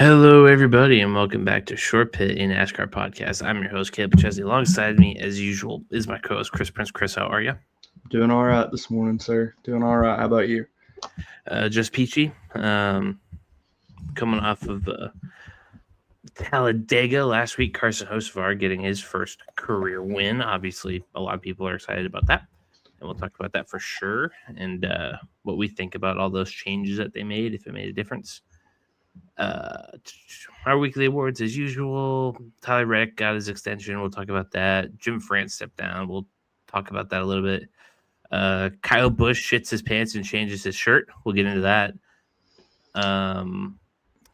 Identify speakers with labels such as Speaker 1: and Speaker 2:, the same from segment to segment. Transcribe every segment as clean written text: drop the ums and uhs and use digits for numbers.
Speaker 1: Hello, everybody, and welcome back to Short Pit, a NASCAR podcast. I'm your host, Caleb Chesney. Alongside me, as usual, is my co-host, Chris Prince. Chris, how are you?
Speaker 2: Doing all right this morning, sir. Doing all right. How about you?
Speaker 1: Just peachy. Coming off of Talladega last week, Carson Hocevar getting his first career win. Obviously, a lot of people are excited about that, and we'll talk about that for sure, and what we think about all those changes that they made, if it made a difference. Our weekly awards as usual. Tyler Reddick got his extension. We'll talk about that. Jim France stepped down. We'll talk about that a little bit. Kyle Busch shits his pants and changes his shirt. We'll get into that. CW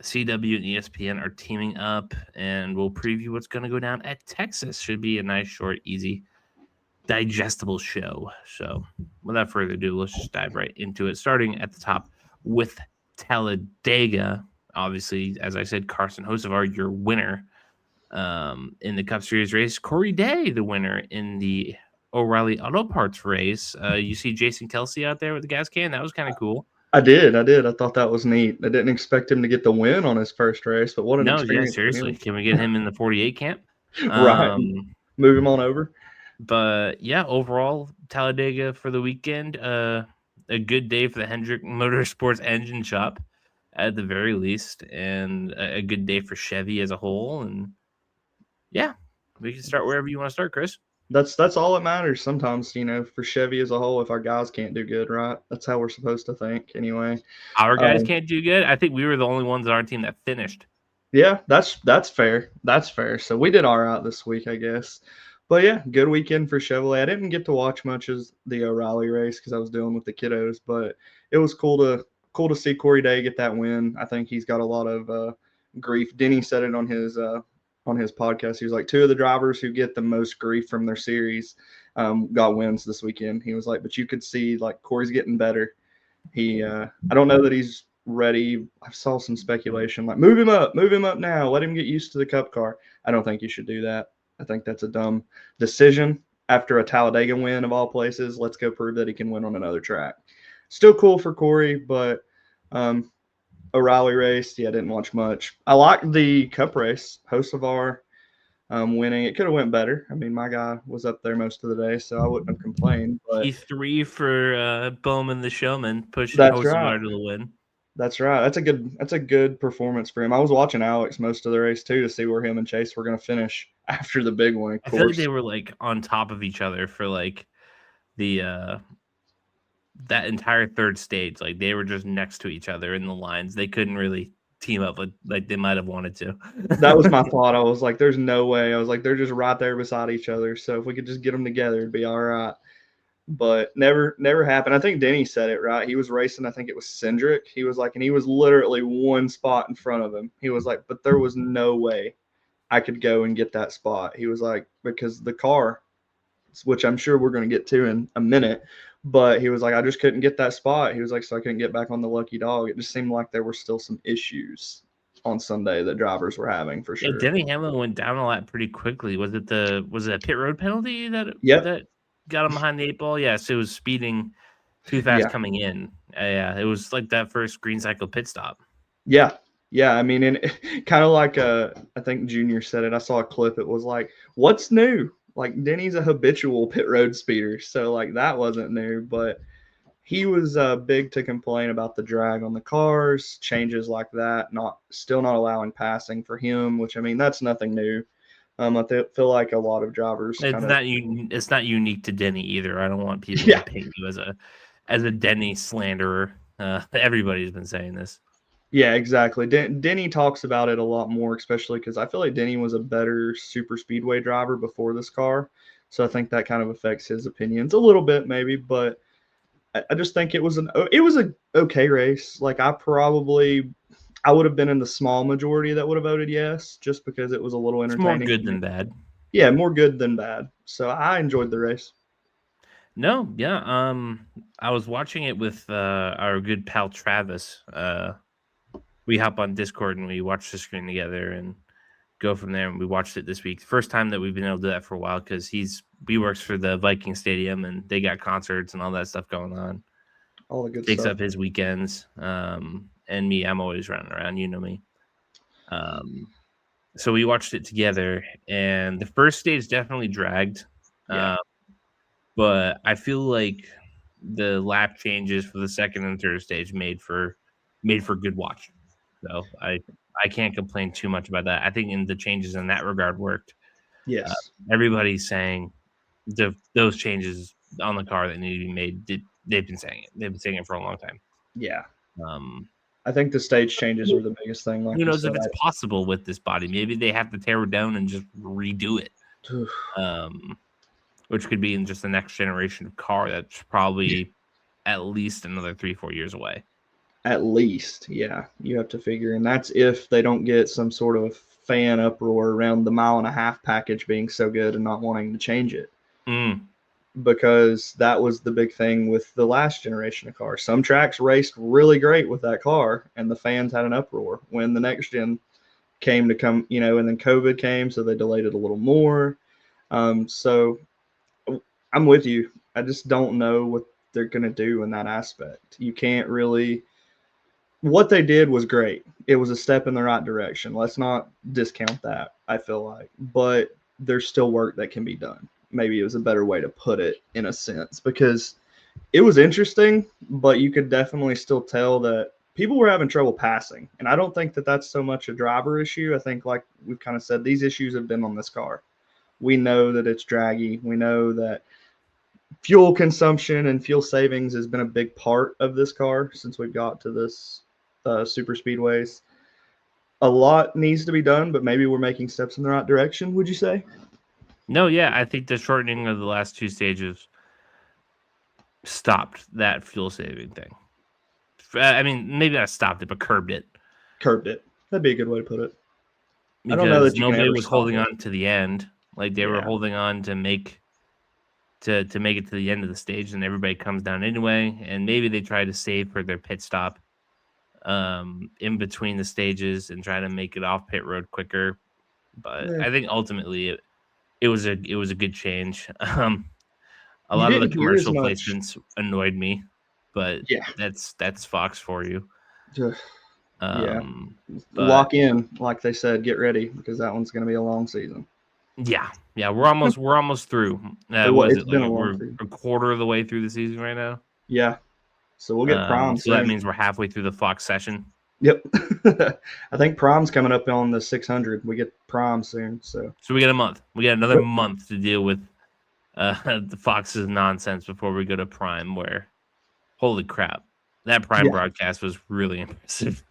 Speaker 1: and ESPN are teaming up, and we'll preview what's going to go down at Texas. Should be a nice, short, easy, digestible show. So, without further ado, let's just dive right into it. Starting at the top with Talladega. Obviously, as I said, Carson Hocevar, your winner in the Cup Series race. Corey Day, the winner in the O'Reilly Auto Parts race. You see Jason Kelsey out there with the gas can. That was kind of cool.
Speaker 2: I did. I thought that was neat. I didn't expect him to get the win on his first race, but what an
Speaker 1: No, yeah,
Speaker 2: experience for
Speaker 1: seriously.
Speaker 2: him.
Speaker 1: Can we get him in the 48 camp?
Speaker 2: Right. Move him on over.
Speaker 1: But yeah, overall, Talladega for the weekend. A good day for the Hendrick Motorsports engine shop at the very least, and a good day for Chevy as a whole. And yeah, we can start wherever you want to start, Chris.
Speaker 2: That's all that matters sometimes, for Chevy as a whole. If our guys can't do good, right? That's how we're supposed to think, anyway.
Speaker 1: Our guys can't do good. I think we were the only ones on our team that finished.
Speaker 2: Yeah, that's fair. That's fair. So we did all right this week, I guess. But yeah, good weekend for Chevrolet. I didn't get to watch much of the O'Reilly race because I was dealing with the kiddos, but it was cool to see Corey Day get that win. I think he's got a lot of grief. Denny said it on his podcast. He was like, two of the drivers who get the most grief from their series got wins this weekend. He was like, but you could see like Corey's getting better. I don't know that he's ready. I saw some speculation like move him up now, let him get used to the Cup car. I don't think you should do that. I think that's a dumb decision after a Talladega win of all places. Let's go prove that he can win on another track. Still cool for Corey, but O'Reilly race, yeah, didn't watch much. I liked the Cup race, Hocevar winning. It could have went better. I mean, my guy was up there most of the day, so I wouldn't have complained. But
Speaker 1: P3 for Bowman the Showman, pushing
Speaker 2: that's
Speaker 1: Hocevar
Speaker 2: right.
Speaker 1: to the win.
Speaker 2: That's right. That's a good performance for him. I was watching Alex most of the race too to see where him and Chase were going to finish after the big one. Of
Speaker 1: I
Speaker 2: course,
Speaker 1: feel like they were like on top of each other for like the that entire third stage. Like they were just next to each other in the lines. They couldn't really team up like they might have wanted to.
Speaker 2: that was my thought. I was like, "There's no way." I was like, "They're just right there beside each other." So if we could just get them together, it'd be all right. But never happened. I think Denny said it right. He was racing. I think it was Cindric. He was like, and he was literally one spot in front of him. He was like, but there was no way I could go and get that spot. He was like, because the car, which I'm sure we're going to get to in a minute, but he was like, I just couldn't get that spot. He was like, so I couldn't get back on the lucky dog. It just seemed like there were still some issues on Sunday that drivers were having for
Speaker 1: Yeah,
Speaker 2: sure.
Speaker 1: Denny Hamlin went down a lot pretty quickly. Was it a pit road penalty that
Speaker 2: Yep.
Speaker 1: got him behind the 8 ball? Yes, it was speeding too fast
Speaker 2: Yeah.
Speaker 1: coming in. Yeah, it was like that first green cycle pit stop.
Speaker 2: Yeah. Yeah. I mean, and kind of like I think Junior said it. I saw a clip. It was like, what's new? Like Denny's a habitual pit road speeder. So like that wasn't new, but he was big to complain about the drag on the cars, changes like that, still not allowing passing for him, which I mean that's nothing new. Feel like a lot of drivers
Speaker 1: It's
Speaker 2: kind of
Speaker 1: it's not unique to Denny either. I don't want people to
Speaker 2: yeah
Speaker 1: paint you as a Denny slanderer. Everybody's been saying this.
Speaker 2: yeah exactly. Denny talks about it a lot more, especially because I feel like Denny was a better super speedway driver before this car, so I think that kind of affects his opinions a little bit maybe, but. I just think it was a okay race. Like I would have been in the small majority that would have voted yes, just because it was a little
Speaker 1: It's more
Speaker 2: entertaining.
Speaker 1: good than bad.
Speaker 2: Yeah, more good than bad. So I enjoyed the race.
Speaker 1: No, yeah. I was watching it with our good pal Travis. We hop on Discord and we watch the screen together and go from there. And we watched it this week. First time that we've been able to do that for a while because he works for the Viking Stadium and they got concerts and all that stuff going on.
Speaker 2: All the good
Speaker 1: Takes
Speaker 2: stuff.
Speaker 1: up his weekends. And me, I'm always running around. You know me. So we watched it together, and the first stage definitely dragged.
Speaker 2: Yeah.
Speaker 1: But I feel like the lap changes for the second and third stage made for good watching. So I can't complain too much about that. I think in the changes in that regard worked. Uh,
Speaker 2: Yes.
Speaker 1: Everybody's saying those changes on the car that need to be made. They've been saying it. They've been saying it for a long time.
Speaker 2: Yeah.
Speaker 1: Um,
Speaker 2: I think the stage changes were the biggest thing, like
Speaker 1: who
Speaker 2: you
Speaker 1: knows
Speaker 2: said.
Speaker 1: if it's possible with this body? Maybe they have to tear it down and just redo it. Um, which could be in just the next generation of car that's probably at least another 3-4 years away.
Speaker 2: At least, yeah, you have to figure, and that's if they don't get some sort of fan uproar around the mile and a half package being so good and not wanting to change it. Because that was the big thing with the last generation of cars. Some tracks raced really great with that car, and the fans had an uproar when the next gen came, and then COVID came, so they delayed it a little more. So I'm with you. I just don't know what they're going to do in that aspect. You can't really. What they did was great. It was a step in the right direction. Let's not discount that, I feel like. But there's still work that can be done. Maybe it was a better way to put it in a sense, because it was interesting, but you could definitely still tell that people were having trouble passing. And I don't think that that's so much a driver issue. I think, like we've kind of said, these issues have been on this car. We know that it's draggy. We know that fuel consumption and fuel savings has been a big part of this car since we've got to this super speedways. A lot needs to be done, but maybe we're making steps in the right direction, would you say?
Speaker 1: No, yeah, I think the shortening of the last two stages stopped that fuel saving thing. I mean, maybe not stopped it, but curbed it.
Speaker 2: Curbed it. That'd be a good way to put it. I don't know
Speaker 1: Because
Speaker 2: that you can
Speaker 1: nobody
Speaker 2: ever
Speaker 1: was
Speaker 2: stop
Speaker 1: holding
Speaker 2: it.
Speaker 1: on to the end. Like they were
Speaker 2: Yeah.
Speaker 1: holding on to make to make it to the end of the stage, and everybody comes down anyway. And maybe they try to save for their pit stop in between the stages and try to make it off pit road quicker. But
Speaker 2: Yeah.
Speaker 1: I think ultimately it was a good change. A
Speaker 2: You
Speaker 1: lot of the
Speaker 2: didn't hear as
Speaker 1: commercial
Speaker 2: much.
Speaker 1: placements annoyed me, but
Speaker 2: Yeah.
Speaker 1: that's Fox for you.
Speaker 2: Yeah.
Speaker 1: But
Speaker 2: Lock in, like they said, get ready, because that one's going to be a long season.
Speaker 1: yeah, we're almost through. What is
Speaker 2: It's
Speaker 1: it like?
Speaker 2: been a long
Speaker 1: We're
Speaker 2: season.
Speaker 1: a quarter of the way through the season right now.
Speaker 2: Yeah. So we'll get prom
Speaker 1: So that
Speaker 2: soon.
Speaker 1: means we're halfway through the Fox session.
Speaker 2: Yep. I think prom's coming up on the 600. We get prom soon. So
Speaker 1: we get a month. We got another
Speaker 2: yep.
Speaker 1: month to deal with the Fox's nonsense before we go to Prime. Where holy crap, that Prime broadcast was really impressive.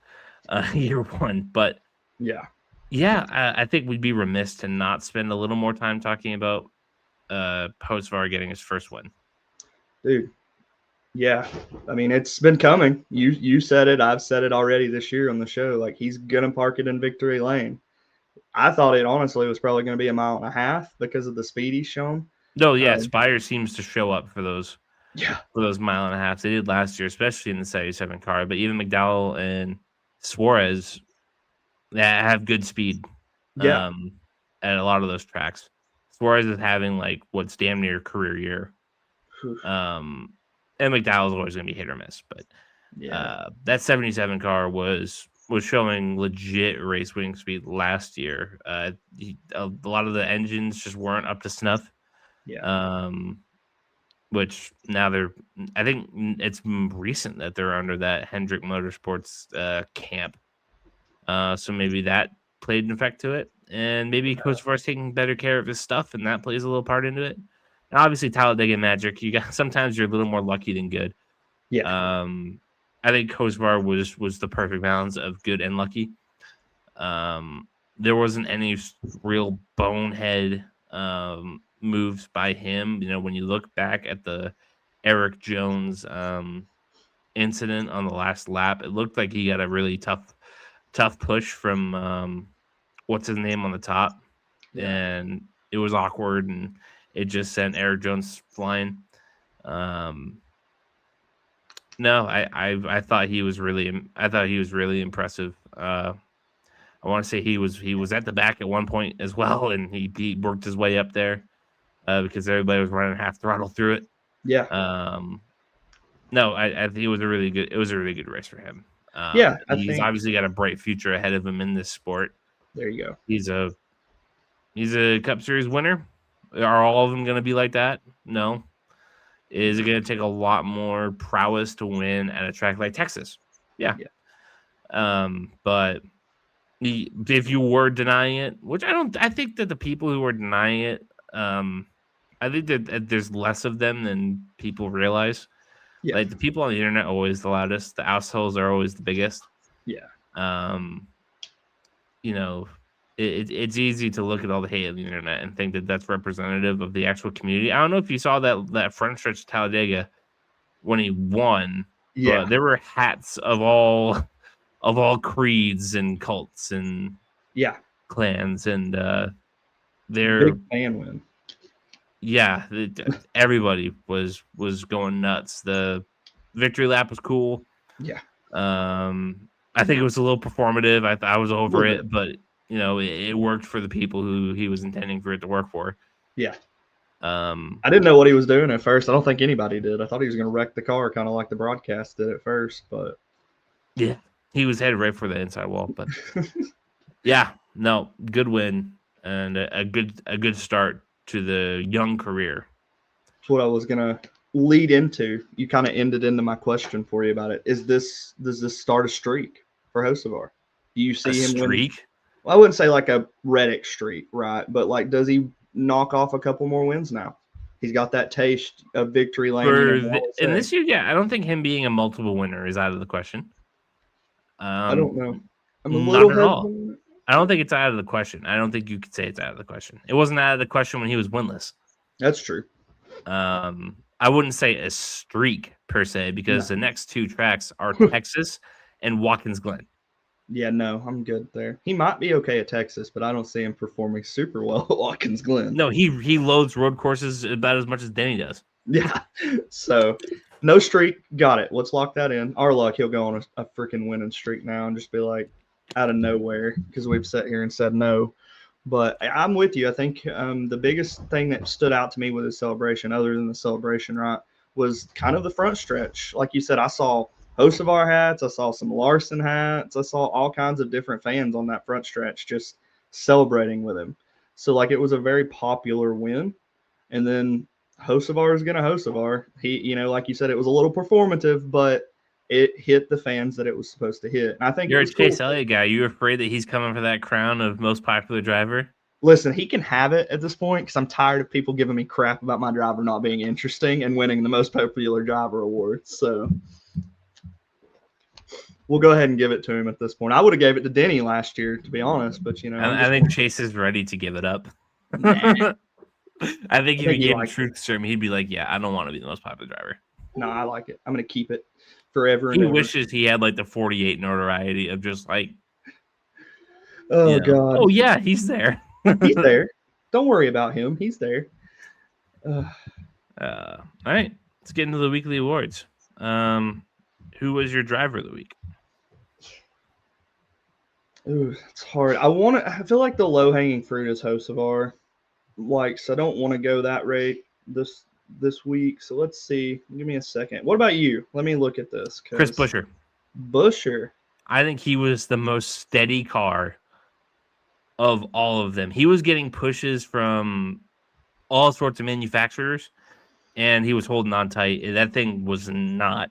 Speaker 1: Year one, but
Speaker 2: yeah,
Speaker 1: I think we'd be remiss to not spend a little more time talking about Hocevar getting his first win.
Speaker 2: dude. Yeah, I mean, it's been coming. You said it. I've said it already this year on the show. Like, he's gonna park it in victory lane. I thought it honestly was probably going to be a mile and a half because of the speed he's shown.
Speaker 1: No, yeah, Spire seems to show up for those
Speaker 2: Yeah,
Speaker 1: mile and a half. They did last year, especially in the 77 car. But even McDowell and Suarez have good speed.
Speaker 2: Yeah.
Speaker 1: At a lot of those tracks. Suarez is having like what's damn near career year. And McDowell's always going to be hit or miss, but that 77 car was showing legit race winning speed last year. A lot of the engines just weren't up to snuff.
Speaker 2: Yeah.
Speaker 1: Which now I think it's recent that they're under that Hendrick Motorsports camp. So maybe that played an effect to it, and maybe Hocevar's taking better care of his stuff, and that plays a little part into it. And obviously, Talladega magic. Sometimes you're a little more lucky than good.
Speaker 2: Yeah.
Speaker 1: I think Hocevar was the perfect balance of good and lucky. There wasn't any real bonehead moves by him. You know, when you look back at the Eric Jones incident on the last lap, it looked like he got a really tough push from what's his name on the top, and it was awkward, and it just sent Eric Jones flying. No, I thought he was really impressive. I want to say he was at the back at one point as well, and he worked his way up there because everybody was running half throttle through it.
Speaker 2: Yeah.
Speaker 1: No, I think it was a really good race for him.
Speaker 2: Yeah, I
Speaker 1: He's
Speaker 2: think
Speaker 1: obviously got a bright future ahead of him in this sport.
Speaker 2: there you go.
Speaker 1: He's a Cup Series winner. Are all of them going to be like that? No. Is it going to take a lot more prowess to win at a track like Texas? Yeah. But if you were denying it, which I think that the people who are denying it, I think that there's less of them than people realize.
Speaker 2: Yeah.
Speaker 1: Like the people on the internet are always the loudest. The assholes are always the biggest.
Speaker 2: Yeah.
Speaker 1: You know, it's easy to look at all the hate on the internet and think that that's representative of the actual community. I don't know if you saw that front stretch of Talladega when he won,
Speaker 2: Yeah.
Speaker 1: but there were hats of all creeds and cults and
Speaker 2: Yeah.
Speaker 1: clans, and they're
Speaker 2: Big fan win.
Speaker 1: yeah, everybody was going nuts. The victory lap was cool.
Speaker 2: Yeah.
Speaker 1: I think it was a little performative. I was over
Speaker 2: Little
Speaker 1: it, but it worked for the people who he was intending for it to work for.
Speaker 2: Yeah.
Speaker 1: I
Speaker 2: didn't know what he was doing at first. I don't think anybody did. I thought he was going to wreck the car, kind of like the broadcast did at first. But
Speaker 1: yeah, he was headed right for the inside wall. But yeah, no, good win and a good start to the young career.
Speaker 2: That's what I was going to lead into. You kind of ended into my question for you about it. Does this start a streak for Hocevar? Do you see him
Speaker 1: streak?
Speaker 2: win? Well, I wouldn't say like a Reddick streak, right? But like, does he knock off a couple more wins now? He's got that taste of victory lane.
Speaker 1: In this year, yeah, I don't think him being a multiple winner is out of the question.
Speaker 2: I don't know. I'm a
Speaker 1: not
Speaker 2: little
Speaker 1: at all. I don't think it's out of the question. I don't think you could say it's out of the question. It wasn't out of the question when he was winless.
Speaker 2: That's true.
Speaker 1: I wouldn't say a streak per se because the next two tracks are Texas and Watkins Glen.
Speaker 2: Yeah, no, I'm good there. He might be okay at Texas, but I don't see him performing super well at Watkins Glen.
Speaker 1: No, he loads road courses about as much as Denny does.
Speaker 2: Yeah, so no streak. Got it. Let's lock that in. Our luck, he'll go on a freaking winning streak now and just be like out of nowhere because we've sat here and said no. But I'm with you. I think the biggest thing that stood out to me with his celebration, other than the celebration, right, was kind of the front stretch. Like you said, I saw Hocevar hats. I saw some Larson hats. I saw all kinds of different fans on that front stretch just celebrating with him. So, like, it was a very popular win. And then Hocevar is going to Hocevar. He, like you said, it was a little performative, but it hit the fans that it was supposed to hit. And I think
Speaker 1: you're a Chase Elliott guy. You afraid that he's coming for that crown of most popular driver?
Speaker 2: Listen, he can have it at this point because I'm tired of people giving me crap about my driver not being interesting and winning the most popular driver award. So we'll go ahead and give it to him at this point. I would have gave it to Denny last year, to be honest, but
Speaker 1: I think Chase is ready to give it up. Nah. I think if he gave him truth serum, he'd be like, "Yeah, I don't want to be the most popular driver."
Speaker 2: No, I like it. I'm going to keep it forever.
Speaker 1: He wishes he had like the 48 notoriety of just like,
Speaker 2: oh God,
Speaker 1: oh yeah, he's there.
Speaker 2: He's there. Don't worry about him. He's there.
Speaker 1: All right, let's get into the weekly awards. Who was your driver of the week?
Speaker 2: Ooh, it's hard. I feel like the low hanging fruit is Hocevar. So I don't want to go that rate this week. So let's see. Give me a second. What about you? Let me look at this.
Speaker 1: Chris Buescher.
Speaker 2: Buescher.
Speaker 1: I think he was the most steady car of all of them. He was getting pushes from all sorts of manufacturers, and he was holding on tight. That thing was not.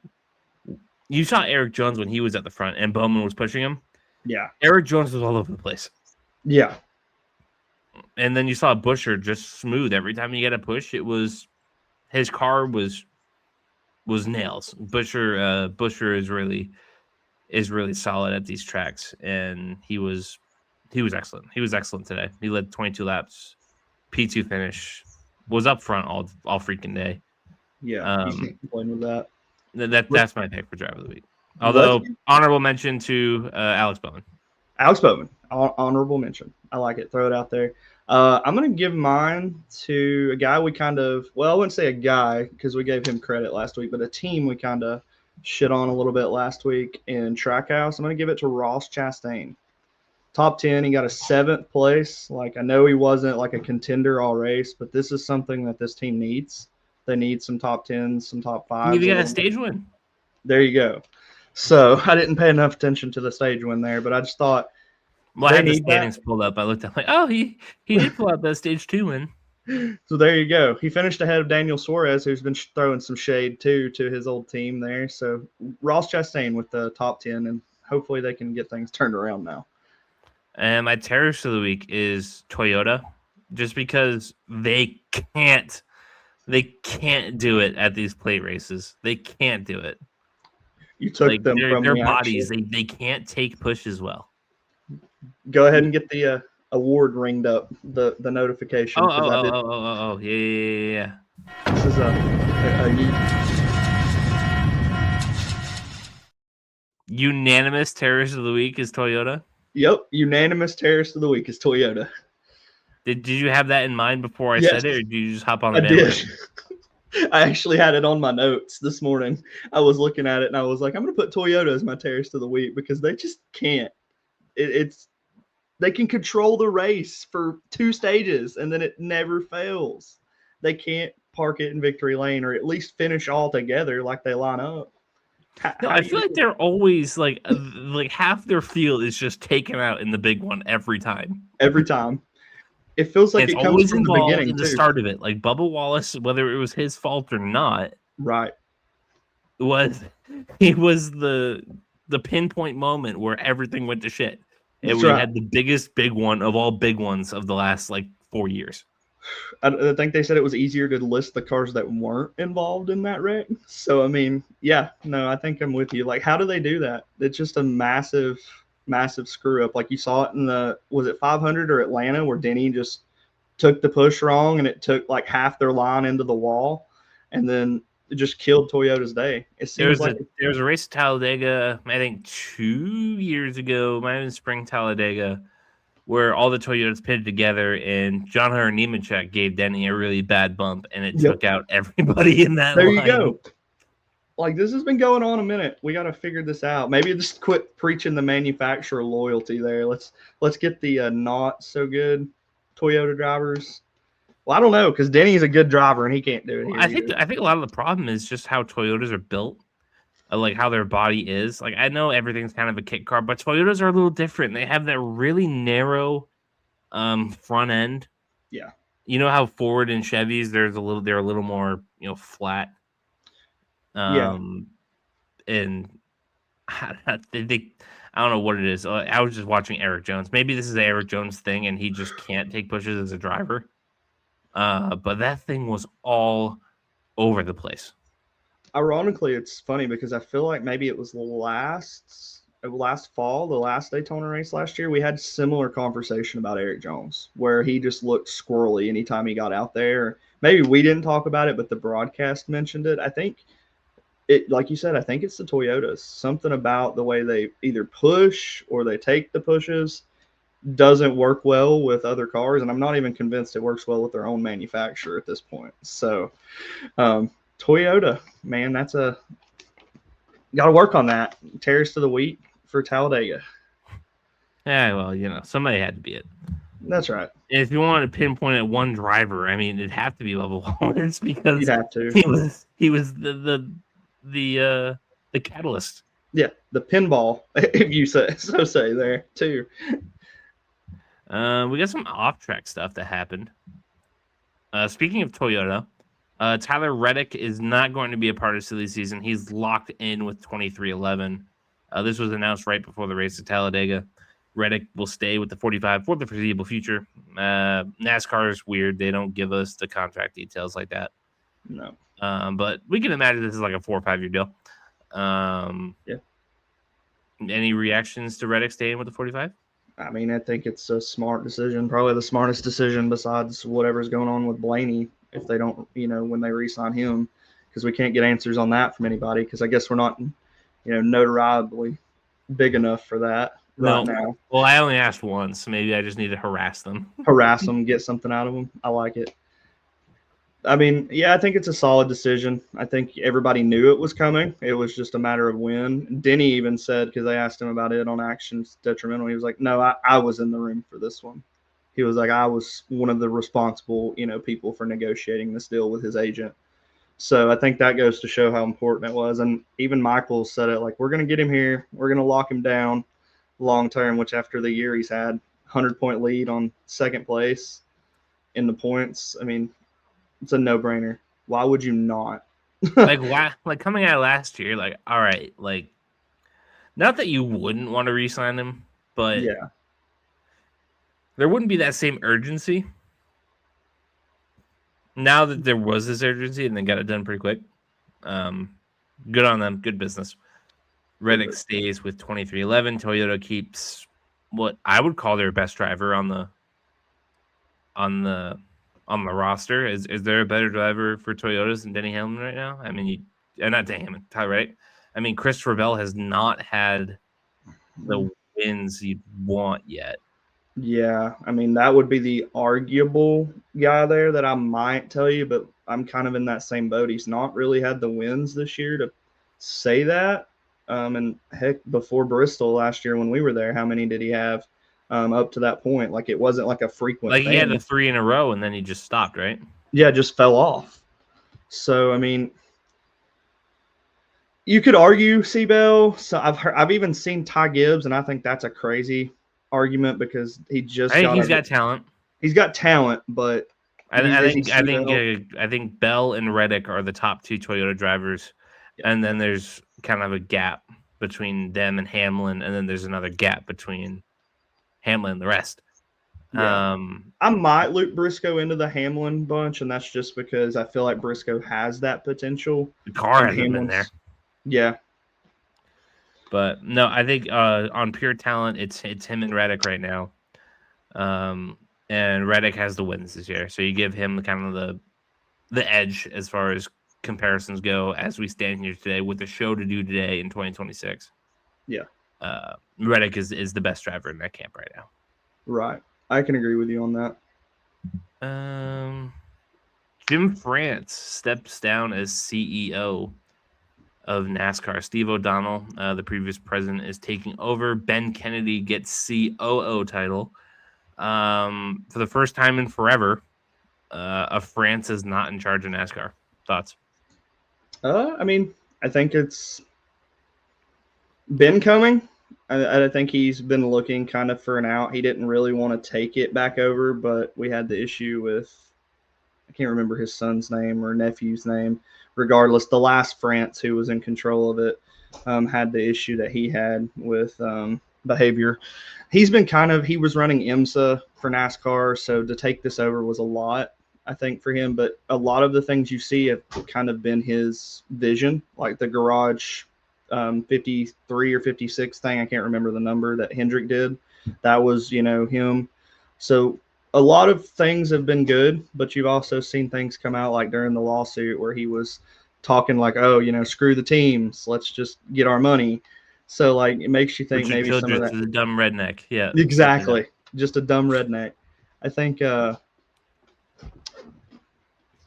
Speaker 1: You saw Eric Jones when he was at the front, and Bowman was pushing him.
Speaker 2: Yeah,
Speaker 1: Eric Jones was all over the place.
Speaker 2: Yeah,
Speaker 1: and then you saw Buescher just smooth every time he got a push. It was his car was nails. Buescher is really solid at these tracks, and he was excellent. He was excellent today. He led 22 laps, P2 finish, was up front all freaking day.
Speaker 2: Yeah, you can't complain with that.
Speaker 1: That's my pick for driver of the week. Although honorable mention to Alex Bowman.
Speaker 2: Alex Bowman, honorable mention. I like it. Throw it out there. I'm going to give mine to a guy we kind of, well, I wouldn't say a guy because we gave him credit last week, but a team we kind of shit on a little bit last week in Trackhouse. I'm going to give it to Ross Chastain. Top 10, he got a 7th place. Like, I know he wasn't like a contender all race, but this is something that this team needs. They need some top 10s, some top 5s.
Speaker 1: You got a stage win.
Speaker 2: There you go. So I didn't pay enough attention to the stage win there, but I just thought
Speaker 1: Well, I
Speaker 2: they
Speaker 1: had the
Speaker 2: need that.
Speaker 1: standings pulled up. I looked at like, oh, he did pull out that stage 2 win.
Speaker 2: So there you go. He finished ahead of Daniel Suarez, who's been throwing some shade too to his old team there. So Ross Chastain with the top 10, and hopefully they can get things turned around now.
Speaker 1: And my terrorist of the week is Toyota, just because they can't do it at these plate races. They can't do it.
Speaker 2: You took
Speaker 1: Like
Speaker 2: them from
Speaker 1: their
Speaker 2: the
Speaker 1: bodies,
Speaker 2: actual.
Speaker 1: they can't take pushes well.
Speaker 2: Go ahead and get the award ringed up, the notification, because I did.
Speaker 1: Yeah.
Speaker 2: This is a
Speaker 1: Unanimous terrorist of the week is Toyota.
Speaker 2: yep, unanimous terrorist of the week is Toyota.
Speaker 1: Did you have that in mind before I
Speaker 2: Yes,
Speaker 1: said it, or did you just hop on the
Speaker 2: I
Speaker 1: bandwagon?
Speaker 2: did. I actually had it on my notes this morning. I was looking at it and I was like, I'm going to put Toyota as my terrorist of the week because they just can't. It's they can control the race for 2 stages and then it never fails. They can't park it in victory lane or at least finish all together like they line up.
Speaker 1: No,
Speaker 2: How
Speaker 1: I
Speaker 2: do you
Speaker 1: feel
Speaker 2: do
Speaker 1: like
Speaker 2: it?
Speaker 1: they're always like half their field is just taken out in the big one every time.
Speaker 2: Every time? It feels
Speaker 1: And
Speaker 2: like
Speaker 1: it's
Speaker 2: it comes
Speaker 1: always
Speaker 2: from the
Speaker 1: involved
Speaker 2: beginning
Speaker 1: in the
Speaker 2: too.
Speaker 1: start of it. Like Bubba Wallace, whether it was his fault or not,
Speaker 2: Right.
Speaker 1: was the pinpoint moment where everything went to shit. And
Speaker 2: That's
Speaker 1: we
Speaker 2: right.
Speaker 1: had the biggest big one of all big ones of the last like 4 years.
Speaker 2: I think they said it was easier to list the cars that weren't involved in that wreck. So I mean, yeah, no, I think I'm with you. Like, how do they do that? It's just a massive, massive screw up. Like you saw it in the was it 500 or Atlanta where Denny just took the push wrong and it took like half their line into the wall, and then it just killed Toyota's day. It seems like
Speaker 1: There was a race at Talladega, I think 2 years ago, might have been spring Talladega, where all the Toyotas pitted together and John Hunter Nemechek gave Denny a really bad bump, and it
Speaker 2: yep,
Speaker 1: took out everybody in that
Speaker 2: there you
Speaker 1: line.
Speaker 2: go. Like this has been going on a minute. We got to figure this out. Maybe just quit preaching the manufacturer loyalty there. Let's get the not so good Toyota drivers. Well, I don't know because Denny's a good driver and he can't do it here either.
Speaker 1: I think a lot of the problem is just how Toyotas are built, like how their body is. Like I know everything's kind of a kit car, but Toyotas are a little different. They have that really narrow front end.
Speaker 2: Yeah.
Speaker 1: You know how Ford and Chevys they're a little more, flat.
Speaker 2: Yeah.
Speaker 1: And they I don't know what it is. I was just watching Eric Jones. Maybe this is the Eric Jones thing, and he just can't take pushes as a driver. But that thing was all over the place.
Speaker 2: Ironically, it's funny because I feel like maybe it was last fall, the last Daytona race last year, we had similar conversation about Eric Jones, where he just looked squirrely anytime he got out there. Maybe we didn't talk about it, but the broadcast mentioned it. I think it, like you said, I think it's the Toyotas. Something about the way they either push or they take the pushes doesn't work well with other cars, and I'm not even convinced it works well with their own manufacturer at this point. So, Toyota, man, that's a got to work on that. Terrace of the week for Talladega.
Speaker 1: Yeah, well, somebody had to be it.
Speaker 2: That's right.
Speaker 1: And if you wanted to pinpoint at one driver, I mean, it'd have to be Bubba Wallace because
Speaker 2: You'd have to.
Speaker 1: he was the catalyst.
Speaker 2: Yeah, the pinball, if you say there too.
Speaker 1: We got some off track stuff that happened. Speaking of Toyota, Tyler Reddick is not going to be a part of silly season. He's locked in with 2311. This was announced right before the race at Talladega. Reddick will stay with the 45 for the foreseeable future. NASCAR is weird. They don't give us the contract details like that.
Speaker 2: No.
Speaker 1: But we can imagine this is like a 4 or 5 year deal.
Speaker 2: Yeah.
Speaker 1: Any reactions to Reddick staying with the 45?
Speaker 2: I mean, I think it's a smart decision, probably the smartest decision besides whatever's going on with Blaney if they don't, when they re-sign him, because we can't get answers on that from anybody because I guess we're not, notoriably big enough for that right now.
Speaker 1: Well, I only asked once. Maybe I just need to harass them.
Speaker 2: Harass them, get something out of them. I like it. I mean, yeah, I think it's a solid decision. I think everybody knew it was coming. It was just a matter of when. Denny even said, because they asked him about it on Actions Detrimental, he was like, no, I was in the room for this one. He was like, I was one of the responsible, people for negotiating this deal with his agent. So I think that goes to show how important it was. And even Michael said it like, we're going to get him here. We're going to lock him down long term, which after the year he's had 100-point lead on second place in the points. I mean, it's a no brainer. Why would you not?
Speaker 1: Like, why? Like, coming out last year, like, all right, like, not that you wouldn't want to re-sign him, but
Speaker 2: Yeah.
Speaker 1: there wouldn't be that same urgency. Now that there was this urgency and they got it done pretty quick, good on them. Good business. Reddick stays with 2311. Toyota keeps what I would call their best driver on the roster. Is there a better driver for Toyotas than Denny Hamlin right now? I mean, not Denny Hamlin, Tyler Reddick. I mean, Christopher Bell has not had the wins you'd want yet.
Speaker 2: Yeah, I mean that would be the arguable guy there that I might tell you, but I'm kind of in that same boat. He's not really had the wins this year to say that. And heck, before Bristol last year when we were there, how many did he have up to that point? Like it wasn't like a frequent
Speaker 1: Like he had
Speaker 2: thing.
Speaker 1: the 3 in a row and then he just stopped, right?
Speaker 2: Yeah, just fell off. So I mean, you could argue Seabell. So I've even seen Ty Gibbs, and I think that's a crazy argument because he just
Speaker 1: I think he's got talent.
Speaker 2: He's got talent, but
Speaker 1: I think Bell and Reddick are the top 2 Toyota drivers, and then there's kind of a gap between them and Hamlin, and then there's another gap between Hamlin and the rest.
Speaker 2: Yeah. I might loop Briscoe into the Hamlin bunch, and that's just because I feel like Briscoe has that potential.
Speaker 1: The car hasn't been there.
Speaker 2: Yeah.
Speaker 1: But no, I think on pure talent, it's him and Reddick right now. And Reddick has the wins this year, so you give him kind of the edge as far as comparisons go as we stand here today with the show to do today in 2026.
Speaker 2: Yeah.
Speaker 1: Reddick is the best driver in that camp right now.
Speaker 2: Right. I can agree with you on that.
Speaker 1: Jim France steps down as CEO of NASCAR. Steve O'Donnell, the previous president, is taking over. Ben Kennedy gets COO title. For the first time in forever, France is not in charge of NASCAR. Thoughts?
Speaker 2: I mean, I think it's been coming. I think he's been looking kind of for an out. He didn't really want to take it back over, but we had the issue with, I can't remember his son's name or nephew's name. Regardless, the last France who was in control of it had the issue that he had with behavior. He was running IMSA for NASCAR, so to take this over was a lot, I think, for him. But a lot of the things you see have kind of been his vision, like the garage 53 or 56 thing. I can't remember the number that Hendrick did. That was, him. So a lot of things have been good, but you've also seen things come out like during the lawsuit where he was talking like, oh, screw the teams. Let's just get our money. So like it makes you think
Speaker 1: Richard
Speaker 2: maybe
Speaker 1: Childress
Speaker 2: some of that.
Speaker 1: is a dumb redneck. Yeah.
Speaker 2: Exactly. Just a dumb redneck. I think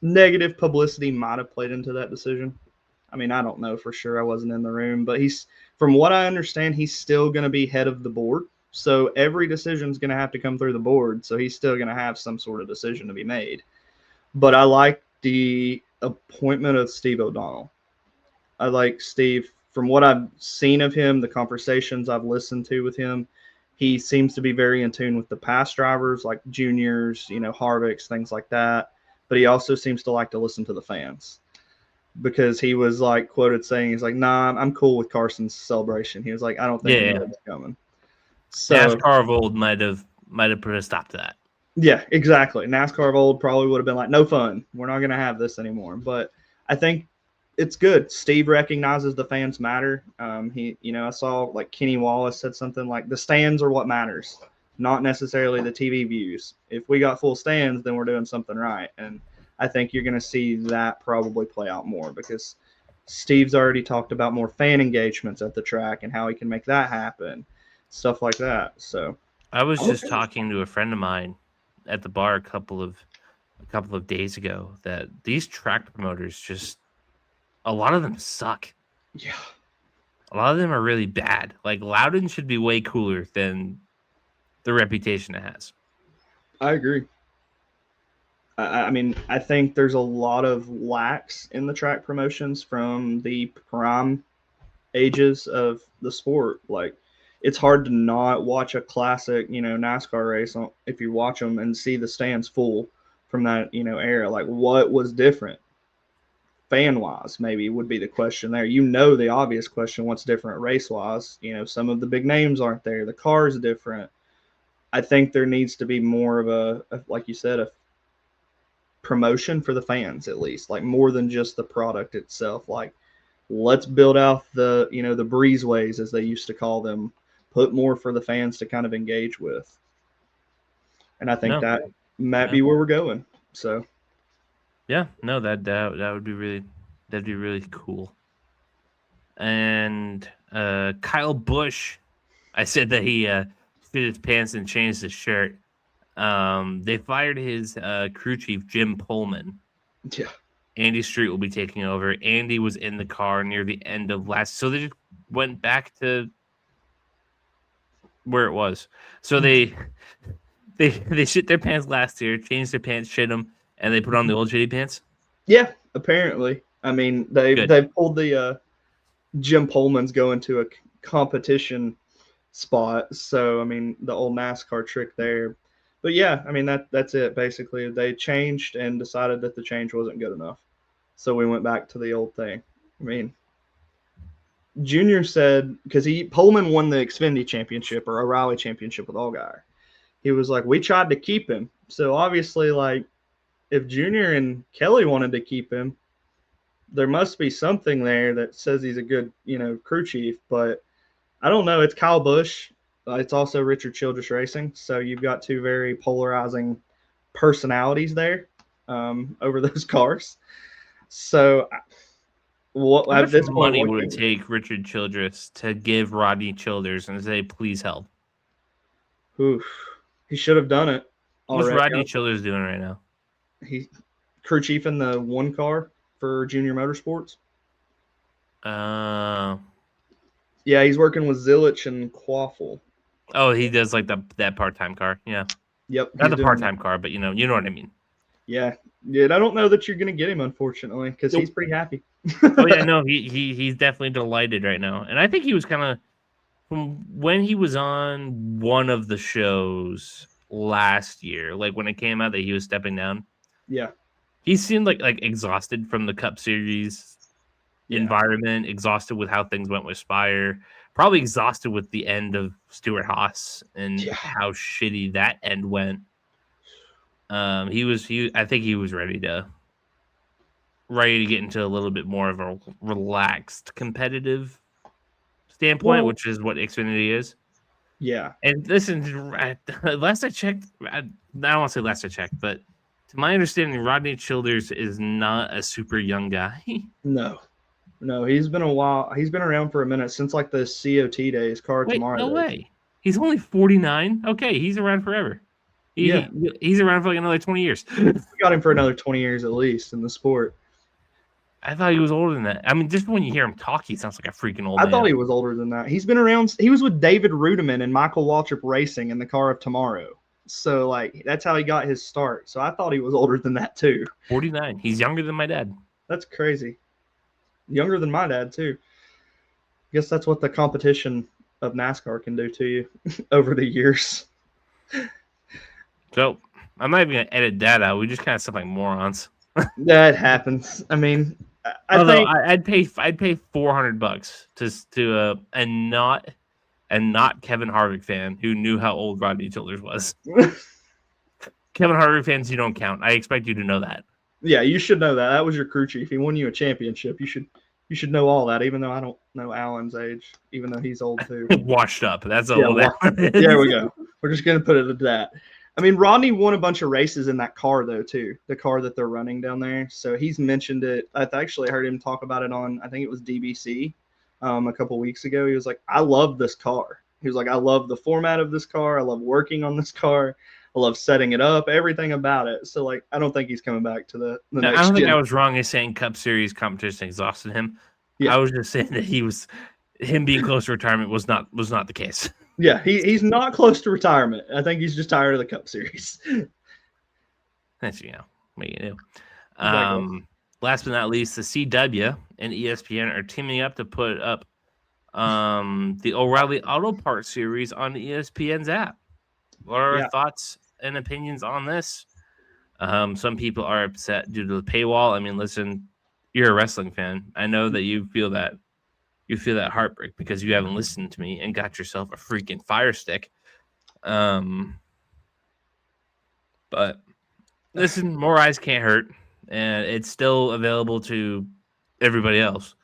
Speaker 2: negative publicity might have played into that decision. I mean, I don't know for sure. I wasn't in the room, but from what I understand, he's still going to be head of the board. So every decision is going to have to come through the board. So he's still going to have some sort of decision to be made. But I like the appointment of Steve O'Donnell. I like Steve. From what I've seen of him, the conversations I've listened to with him, he seems to be very in tune with the past drivers like juniors, Harvick's, things like that. But he also seems to like to listen to the fans. Because he was like quoted saying, he's like, nah, I'm cool with Carson's celebration. He was like, I don't think anybody's coming. So
Speaker 1: NASCAR of old might have put a stop to that.
Speaker 2: Yeah, exactly. NASCAR of old probably would have been like, no fun. We're not going to have this anymore. But I think it's good. Steve recognizes the fans matter. I saw like Kenny Wallace said something like the stands are what matters, not necessarily the TV views. If we got full stands, then we're doing something right. And I think you're going to see that probably play out more because Steve's already talked about more fan engagements at the track and how he can make that happen, stuff like that. So
Speaker 1: I was just talking to a friend of mine at the bar a couple of days ago that these track promoters just a lot of them suck.
Speaker 2: Yeah.
Speaker 1: A lot of them are really bad. Like Loudon should be way cooler than the reputation it has.
Speaker 2: I agree. I mean, I think there's a lot of lacks in the track promotions from the prime ages of the sport. Like, it's hard to not watch a classic, NASCAR race if you watch them and see the stands full from that, era. Like, what was different? Fan wise, maybe would be the question there. The obvious question, what's different race wise? Some of the big names aren't there. The car's different. I think there needs to be more of like you said, a promotion for the fans, at least, like more than just the product itself. Like, let's build out the breezeways, as they used to call them, put more for the fans to kind of engage with. And I think
Speaker 1: No,
Speaker 2: that might
Speaker 1: yeah,
Speaker 2: be where we're going. So
Speaker 1: yeah, no, that would be really cool. And Kyle Busch, I said that he fit his pants and changed his shirt. They fired his crew chief, Jim Pullman.
Speaker 2: yeah,
Speaker 1: Andy Street will be taking over. Andy was in the car near the end of last, so they just went back to where it was. So they shit their pants last year, changed their pants, shit them, and they put on the old shitty pants.
Speaker 2: yeah. Apparently, I mean they've pulled the Jim Pullman's going to a competition spot. So I mean the old NASCAR trick there. But yeah, I mean that's it basically. They changed and decided that the change wasn't good enough. So we went back to the old thing. I mean, Junior said, because Pullman won the Xfinity championship or O'Reilly championship with Allgaier. He was like, we tried to keep him. So obviously, like, if Junior and Kelly wanted to keep him, there must be something there that says he's a good, crew chief. But I don't know. It's Kyle Busch. It's also Richard Childress Racing. So you've got two very polarizing personalities there over those cars. So
Speaker 1: How
Speaker 2: at
Speaker 1: much
Speaker 2: this point,
Speaker 1: money would it take Richard Childress to give Rodney Childers and say, please help?
Speaker 2: Oof, he should have done it
Speaker 1: What's
Speaker 2: already.
Speaker 1: Rodney Childers doing right now?
Speaker 2: He crew chief in the one car for Junior Motorsports. Yeah, he's working with Zilich and Quaffle.
Speaker 1: Oh, he does like that part-time car. Yeah.
Speaker 2: Yep.
Speaker 1: Not the part-time car, but you know what I mean.
Speaker 2: Yeah. Yeah, I don't know that you're gonna get him, unfortunately, because he's pretty happy.
Speaker 1: Oh yeah, no, he's definitely delighted right now. And I think he was kind of, from when he was on one of the shows last year, like when it came out that he was stepping down.
Speaker 2: Yeah.
Speaker 1: He seemed like exhausted from the Cup Series environment, exhausted with how things went with Spire, probably exhausted with the end of Stuart Haas and how shitty that end went. I think he was ready to get into a little bit more of a relaxed competitive standpoint, which is what Xfinity is.
Speaker 2: Yeah.
Speaker 1: And listen, last I checked, I don't want to say last I checked, but to my understanding, Rodney Childers is not a super young guy.
Speaker 2: No, he's been a while. He's been around for a minute since like the COT days, Tomorrow.
Speaker 1: No way. He's only 49. Okay, he's around forever. He's around for like another 20 years.
Speaker 2: We got him for another 20 years at least in the sport.
Speaker 1: I thought he was older than that. I mean, just when you hear him talk, he sounds like a freaking old man.
Speaker 2: I thought he was older than that. He's been around. He was with David Rudiman and Michael Waltrip Racing in the car of tomorrow. So, like, that's how he got his start. So I thought he was older than that, too.
Speaker 1: 49. He's younger than my dad.
Speaker 2: That's crazy. Younger than my dad, too. I guess that's what the competition of NASCAR can do to you over the years.
Speaker 1: So, I'm not even going to edit that out. We just kind of sound like morons.
Speaker 2: That happens. I mean,
Speaker 1: I'd pay $400 to a not Kevin Harvick fan who knew how old Rodney Childers was. Kevin Harvick fans, you don't count. I expect you to know that.
Speaker 2: Yeah, you should know that. That was your crew chief. He won you a championship. You should know all that, even though I don't know Alan's age, even though he's old too.
Speaker 1: Washed up. That's all that is.
Speaker 2: There we go. We're just gonna put it at that. I mean, Rodney won a bunch of races in that car, though, too. The car that they're running down there. So he's mentioned it. I actually heard him talk about it on, I think it was DBC a couple weeks ago. He was like, I love this car. He was like, I love the format of this car. I love working on this car. I love setting it up, everything about it. So, like, I don't think he's coming back to the next
Speaker 1: I don't think I was wrong in saying Cup Series competition exhausted him. Yeah. I was just saying that him being close to retirement was not the case.
Speaker 2: Yeah, he's not close to retirement. I think he's just tired of the Cup Series.
Speaker 1: That's What you do?
Speaker 2: Digress.
Speaker 1: Last but not least, the CW and ESPN are teaming up to put up the O'Reilly Auto Parts series on the ESPN's app. What are our
Speaker 2: Yeah.
Speaker 1: thoughts and opinions on this? Some people are upset due to the paywall. I mean, listen, you're a wrestling fan. I know that you feel that heartbreak because you haven't listened to me and got yourself a freaking Fire Stick. But listen, more eyes can't hurt, and it's still available to everybody else.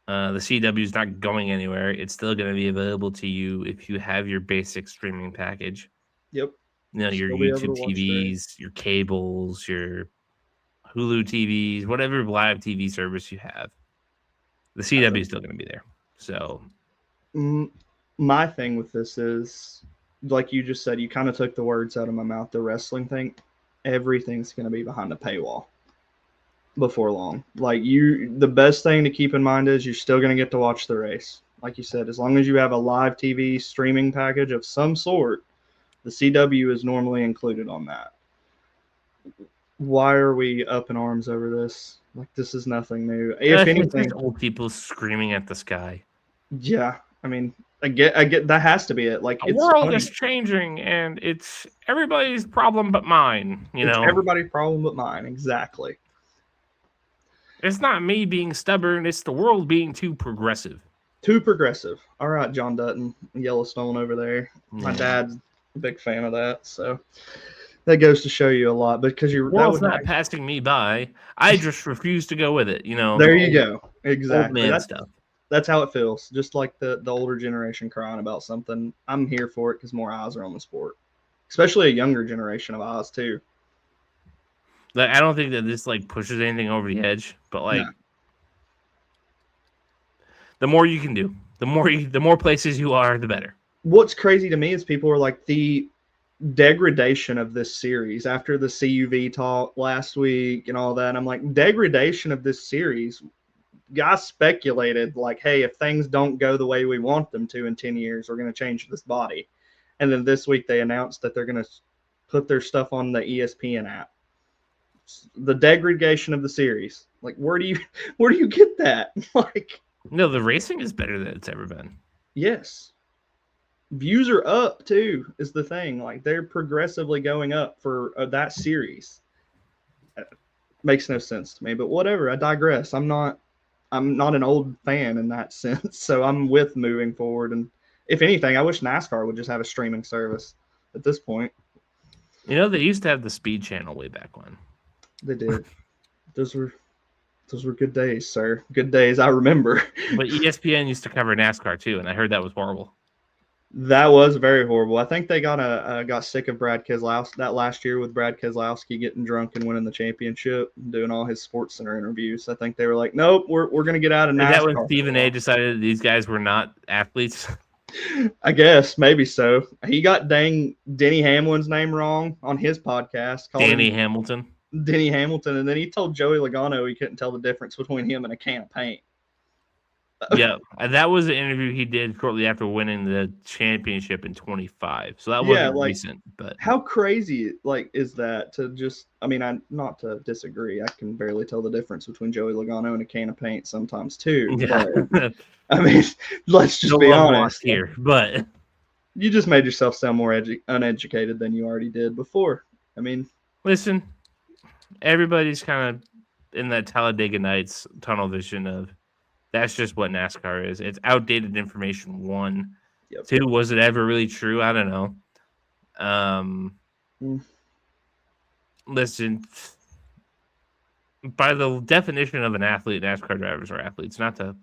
Speaker 1: The CW is not going anywhere. It's still going to be available to you if you have your basic streaming package.
Speaker 2: Yep.
Speaker 1: You know, your
Speaker 2: Still be able to
Speaker 1: YouTube
Speaker 2: watch the race.
Speaker 1: TVs, your cables, your Hulu TVs, whatever live TV service you have. The CW is still going to be there. So,
Speaker 2: my thing with this is, like you just said, you kind of took the words out of my mouth. The wrestling thing, everything's going to be behind the paywall before long. Like the best thing to keep in mind is you're still going to get to watch the race. Like you said, as long as you have a live TV streaming package of some sort, the CW is normally included on that. Why are we up in arms over this? Like, this is nothing new. If
Speaker 1: it's
Speaker 2: anything,
Speaker 1: just old people screaming at the sky.
Speaker 2: yeah. I mean, I get that has to be it. Like,
Speaker 1: The
Speaker 2: it's
Speaker 1: world
Speaker 2: funny.
Speaker 1: is changing, and it's everybody's problem but mine.
Speaker 2: It's everybody's problem but mine. Exactly.
Speaker 1: It's not me being stubborn. It's the world being too progressive.
Speaker 2: Too progressive. All right, John Dutton, Yellowstone over there. My dad's a big fan of that, so that goes to show you a lot. Because
Speaker 1: the world's not passing me by. I just refuse to go with it. You know.
Speaker 2: There you go. Exactly.
Speaker 1: Old man stuff.
Speaker 2: That's how it feels. Just like the older generation crying about something. I'm here for it because more eyes are on the sport, especially a younger generation of eyes too.
Speaker 1: Like, I don't think that this like pushes anything over the edge, but like the more you can do, the more places you are, the better.
Speaker 2: What's crazy to me is people are like the degradation of this series after the CUV talk last week and all that. I'm like, degradation of this series. Guys speculated like, hey, if things don't go the way we want them to in 10 years, we're going to change this body. And then this week they announced that they're going to put their stuff on the ESPN app. The degradation of the series. Like, where do you get that? Like,
Speaker 1: no, the racing is better than it's ever been.
Speaker 2: Yes. Views are up too, is the thing. Like, they're progressively going up for that series. Makes no sense to me, but whatever. I digress. I'm not an old fan in that sense, so I'm with moving forward. And if anything, I wish NASCAR would just have a streaming service at this point.
Speaker 1: You know, they used to have the Speed Channel way back when.
Speaker 2: They did. Those were good days, sir. Good days. I remember.
Speaker 1: But ESPN used to cover NASCAR too, and I heard that was horrible.
Speaker 2: That was very horrible. I think they got sick of Brad Keselowski that last year with Brad Keselowski getting drunk and winning the championship, and doing all his Sports Center interviews. I think they were like, nope, we're going to get out of NASCAR.
Speaker 1: Is that when Stephen A. decided these guys were not athletes?
Speaker 2: I guess, maybe so. He got Denny Hamlin's name wrong on his podcast.
Speaker 1: Denny Hamilton,
Speaker 2: and then he told Joey Logano he couldn't tell the difference between him and a can of paint.
Speaker 1: Yeah, that was an interview he did shortly after winning the championship in 25. So that wasn't recent. But
Speaker 2: how crazy is that to just? I mean, not to disagree. I can barely tell the difference between Joey Logano and a can of paint sometimes too.
Speaker 1: Yeah.
Speaker 2: But, I mean, let's just be honest
Speaker 1: here. But
Speaker 2: you just made yourself sound more uneducated than you already did before. I mean,
Speaker 1: listen, everybody's kind of in that Talladega Nights tunnel vision of. That's just what NASCAR is. It's outdated information, one.
Speaker 2: Yep.
Speaker 1: Two, was it ever really true? I don't know. Listen, by the definition of an athlete, NASCAR drivers are athletes. Not to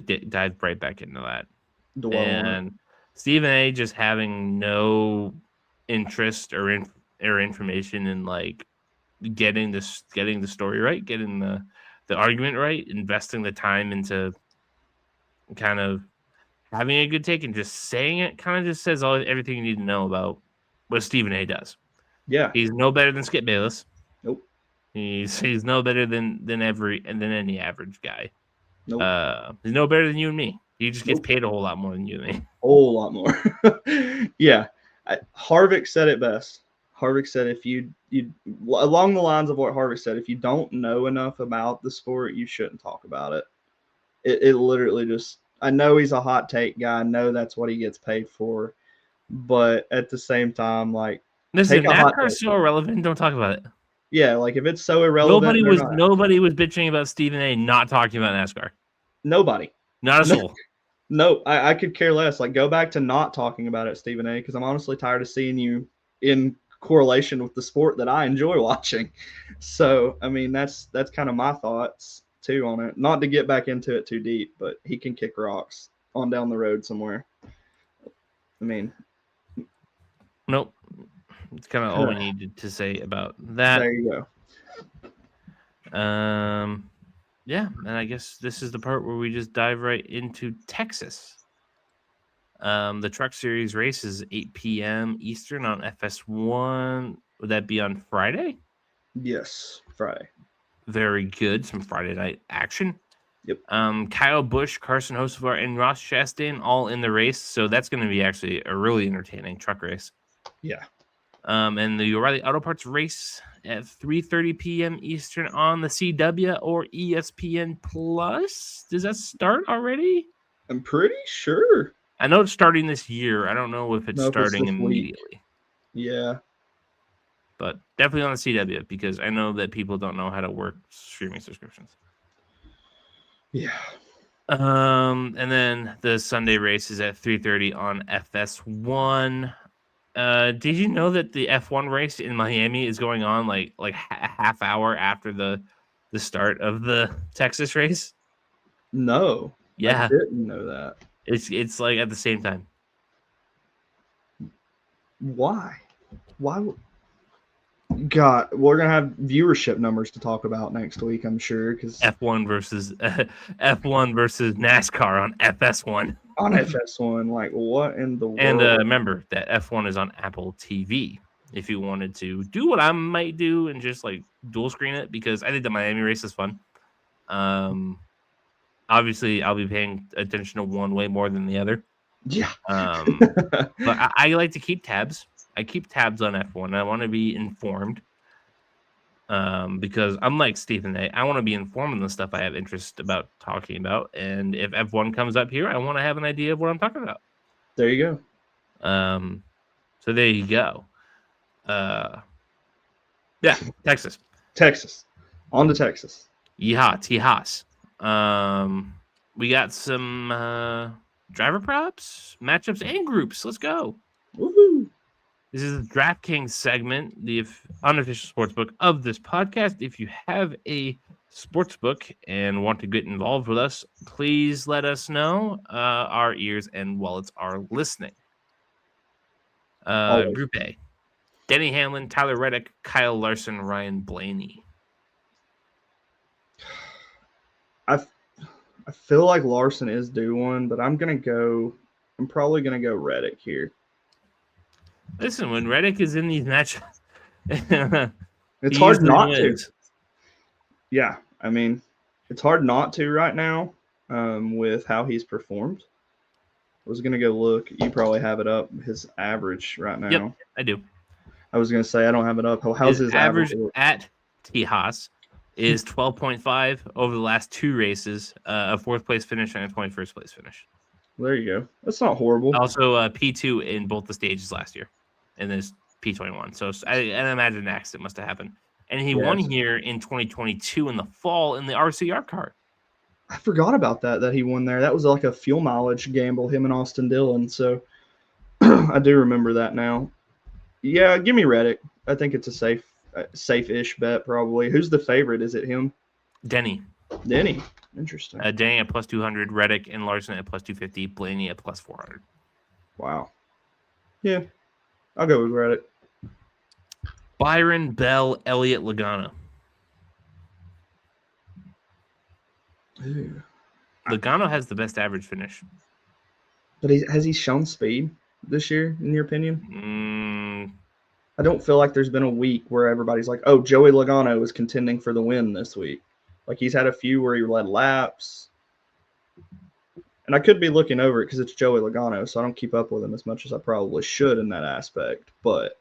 Speaker 1: dive right back into that. And Stephen A. just having no interest or information in like getting the story right, getting the argument right, investing the time into kind of having a good take and just saying it kind of just says everything you need to know about what Stephen A. does.
Speaker 2: Yeah.
Speaker 1: He's no better than Skip Bayless.
Speaker 2: Nope.
Speaker 1: He's no better than any average guy.
Speaker 2: Nope.
Speaker 1: He's no better than you and me. He just gets paid a whole lot more than you and me.
Speaker 2: A whole lot more. Yeah. Harvick said it best. Harvick said if you along the lines of what Harvick said, if you don't know enough about the sport, you shouldn't talk about it. It literally just, I know he's a hot take guy. I know that's what he gets paid for. But at the same time, like,
Speaker 1: Listen,
Speaker 2: take a hot
Speaker 1: NASCAR's
Speaker 2: take.
Speaker 1: so irrelevant. Don't talk about it.
Speaker 2: Yeah, like if it's so irrelevant,
Speaker 1: Nobody was bitching about Stephen A. not talking about NASCAR.
Speaker 2: Nobody.
Speaker 1: Not a soul.
Speaker 2: No, I could care less. Like, go back to not talking about it, Stephen A., because I'm honestly tired of seeing you in correlation with the sport that I enjoy watching. So, I mean, that's kind of my thoughts too on it. Not to get back into it too deep, but he can kick rocks on down the road somewhere. I mean,
Speaker 1: nope. It's kind of all we needed to say about that.
Speaker 2: There you
Speaker 1: go. Yeah, and I guess this is the part where we just dive right into Texas. The Truck Series race is 8 p.m. Eastern on FS1. Would that be on Friday?
Speaker 2: Yes, Friday.
Speaker 1: Very good. Some Friday night action.
Speaker 2: Yep.
Speaker 1: Kyle Busch, Carson Hocevar, and Ross Chastain all in the race. So that's going to be actually a really entertaining truck race.
Speaker 2: Yeah.
Speaker 1: And the O'Reilly Auto Parts race at 3:30 p.m. Eastern on the CW or ESPN Plus. Does that start already?
Speaker 2: I'm pretty sure.
Speaker 1: I know it's starting this year. I don't know if it's starting immediately.
Speaker 2: Yeah.
Speaker 1: But definitely on the CW, because I know that people don't know how to work streaming subscriptions.
Speaker 2: Yeah.
Speaker 1: And then the Sunday race is at 3:30 on FS1. Did you know that the F1 race in Miami is going on like a half hour after the start of the Texas race?
Speaker 2: No.
Speaker 1: Yeah.
Speaker 2: I didn't know that.
Speaker 1: It's like at the same time.
Speaker 2: Why? God, we're gonna have viewership numbers to talk about next week, I'm sure. Because
Speaker 1: F1 versus NASCAR on FS1.
Speaker 2: On FS1, like what in the world?
Speaker 1: And remember that F1 is on Apple TV. If you wanted to do what I might do and just like dual screen it, because I think the Miami race is fun. Obviously, I'll be paying attention to one way more than the other.
Speaker 2: Yeah.
Speaker 1: But I like to keep tabs. I keep tabs on F1. I want to be informed. Because I'm like Stephen A. I want to be informed on the stuff I have interest about talking about. And if F1 comes up here, I want to have an idea of what I'm talking about.
Speaker 2: There you
Speaker 1: go. So there you go. Yeah, Texas.
Speaker 2: On to Texas.
Speaker 1: Yeehaw, Tejas. We got some driver props, matchups, and groups. Let's go.
Speaker 2: Woohoo!
Speaker 1: This is the DraftKings segment, the unofficial sportsbook of this podcast. If you have a sportsbook and want to get involved with us, please let us know. Our ears and wallets are listening. Group A: Denny Hamlin, Tyler Reddick, Kyle Larson, Ryan Blaney.
Speaker 2: I feel like Larson is due one, but I'm probably gonna go Reddick here.
Speaker 1: Listen, when Reddick is in these matches,
Speaker 2: it's hard not to. Yeah, I mean, it's hard not to right now with how he's performed. I was gonna go look. You probably have it up. His average right now.
Speaker 1: Yep, I do.
Speaker 2: I was gonna say I don't have it up. How's his average
Speaker 1: at Tejas is 12.5 over the last two races, a fourth place finish and a 21st place finish.
Speaker 2: There you go. That's not horrible.
Speaker 1: Also, P2 in both the stages last year, and then P21. So I imagine an accident must have happened. And he won here in 2022 in the fall in the RCR car.
Speaker 2: I forgot about that he won there. That was like a fuel mileage gamble, him and Austin Dillon. So I do remember that now. Yeah, give me Reddick. I think it's a safe-ish bet probably. Who's the favorite? Is it him?
Speaker 1: Denny.
Speaker 2: Interesting.
Speaker 1: Denny at plus 200, Reddick and Larson at plus 250, Blaney at plus 400.
Speaker 2: Wow. Yeah, I'll go with Reddick.
Speaker 1: Byron, Bell, Elliott, Logano.
Speaker 2: Ooh.
Speaker 1: Logano has the best average finish.
Speaker 2: But has he shown speed this year, in your opinion? I don't feel like there's been a week where everybody's like, oh, Joey Logano is contending for the win this week. Like, he's had a few where he led laps. And I could be looking over it because it's Joey Logano, so I don't keep up with him as much as I probably should in that aspect. But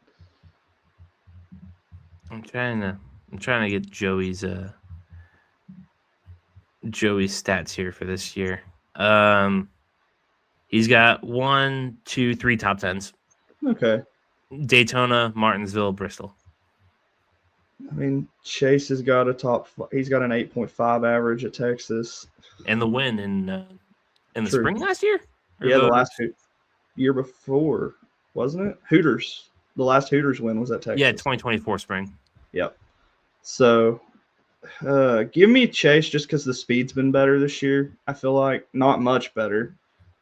Speaker 1: I'm trying to get Joey's stats here for this year. He's got 1, 2, 3 top 10s.
Speaker 2: Okay.
Speaker 1: Daytona, Martinsville, Bristol.
Speaker 2: I mean, Chase has got he's got an 8.5 average at Texas.
Speaker 1: And the win in the
Speaker 2: True.
Speaker 1: spring last year?
Speaker 2: Yeah, the year before, wasn't it? Hooters. The last Hooters win was at Texas.
Speaker 1: Yeah, 2024 spring.
Speaker 2: Yep. So, give me Chase just because the speed's been better this year. I feel like not much better,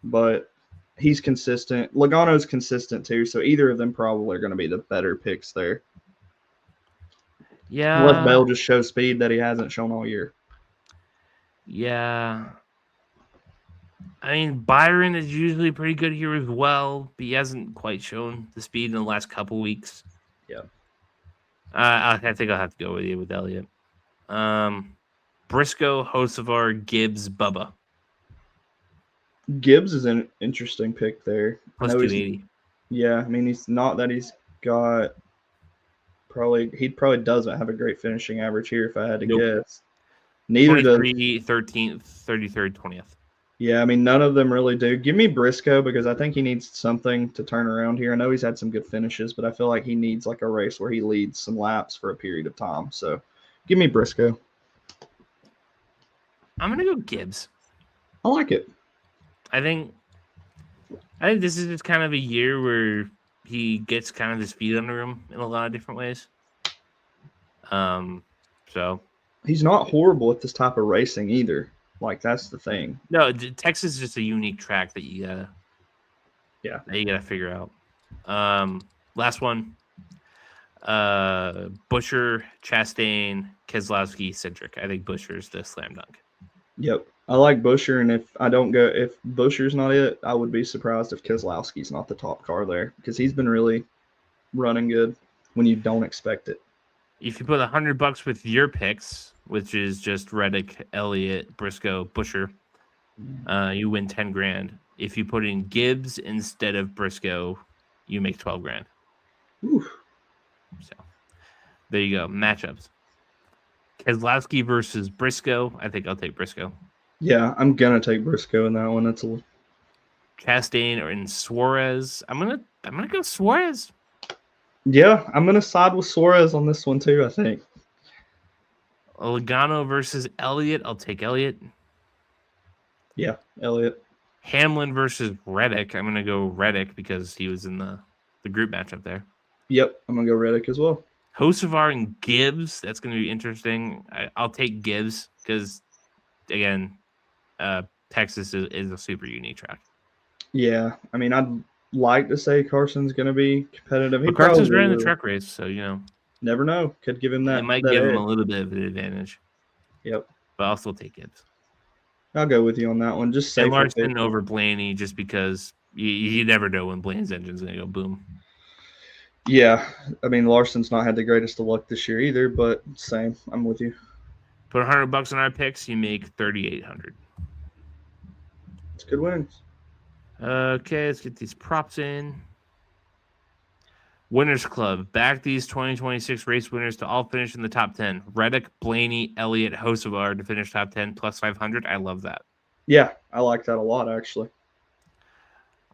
Speaker 2: but he's consistent. Logano's consistent too, so either of them probably are going to be the better picks there.
Speaker 1: Yeah.
Speaker 2: Unless Bell just shows speed that he hasn't shown all year.
Speaker 1: Yeah. I mean, Byron is usually pretty good here as well, but he hasn't quite shown the speed in the last couple weeks.
Speaker 2: Yeah.
Speaker 1: I think I'll have to go with you with Elliott. Briscoe, Hocevar, Gibbs, Bubba.
Speaker 2: Gibbs is an interesting pick there.
Speaker 1: Plus 280.
Speaker 2: Yeah, I mean, he's not that he's got he probably doesn't have a great finishing average here if I had to guess. Neither
Speaker 1: 23, 13th, 33rd, 20th.
Speaker 2: Yeah, I mean, none of them really do. Give me Briscoe because I think he needs something to turn around here. I know he's had some good finishes, but I feel like he needs like a race where he leads some laps for a period of time. So give me Briscoe.
Speaker 1: I'm going to go Gibbs.
Speaker 2: I like it.
Speaker 1: I think this is just kind of a year where he gets kind of his feet under him in a lot of different ways. So
Speaker 2: he's not horrible at this type of racing either. Like, that's the thing.
Speaker 1: No, Texas is just a unique track that you gotta figure out. Last one. Buescher, Chastain, Keselowski, Cindric. I think Buescher's the slam dunk.
Speaker 2: Yep. I like Buescher, and if Buescher's not it, I would be surprised if Keselowski's not the top car there because he's been really running good when you don't expect it.
Speaker 1: If you put $100 with your picks, which is just Reddick, Elliott, Briscoe, Buescher, you win $10,000. If you put in Gibbs instead of Briscoe, you make $12,000.
Speaker 2: Oof.
Speaker 1: So there you go. Matchups. Keselowski versus Briscoe. I think I'll take Briscoe.
Speaker 2: Yeah, I'm gonna take Briscoe in that one. That's a
Speaker 1: Chastain or in Suarez. I'm gonna go Suarez.
Speaker 2: Yeah, I'm gonna side with Suarez on this one too. I think.
Speaker 1: Logano versus Elliott. I'll take Elliott.
Speaker 2: Yeah, Elliott.
Speaker 1: Hamlin versus Reddick. I'm gonna go Reddick because he was in the group matchup there.
Speaker 2: Yep, I'm gonna go Reddick as well.
Speaker 1: Hocevar and Gibbs. That's gonna be interesting. I'll take Gibbs because, again, Texas is a super unique track.
Speaker 2: Yeah, I mean, I'd like to say Carson's going to be competitive.
Speaker 1: But Carson's running the truck race, so
Speaker 2: never know. Could give him that.
Speaker 1: It might give him a little bit of an advantage.
Speaker 2: Yep.
Speaker 1: But I'll still take Gibbs.
Speaker 2: I'll go with you on that one. Just say
Speaker 1: Larson over Blaney, just because you never know when Blaney's engine's going to go boom.
Speaker 2: Yeah, I mean, Larson's not had the greatest of luck this year either, but same. I'm with you.
Speaker 1: Put $100 on our picks, you make $3,800.
Speaker 2: It's good wins.
Speaker 1: Okay, let's get these props in. Winners Club. Back these 2026 race winners to all finish in the top 10. Reddick, Blaney, Elliott, Hocevar to finish top 10 plus 500. I love that.
Speaker 2: Yeah, I like that a lot, actually.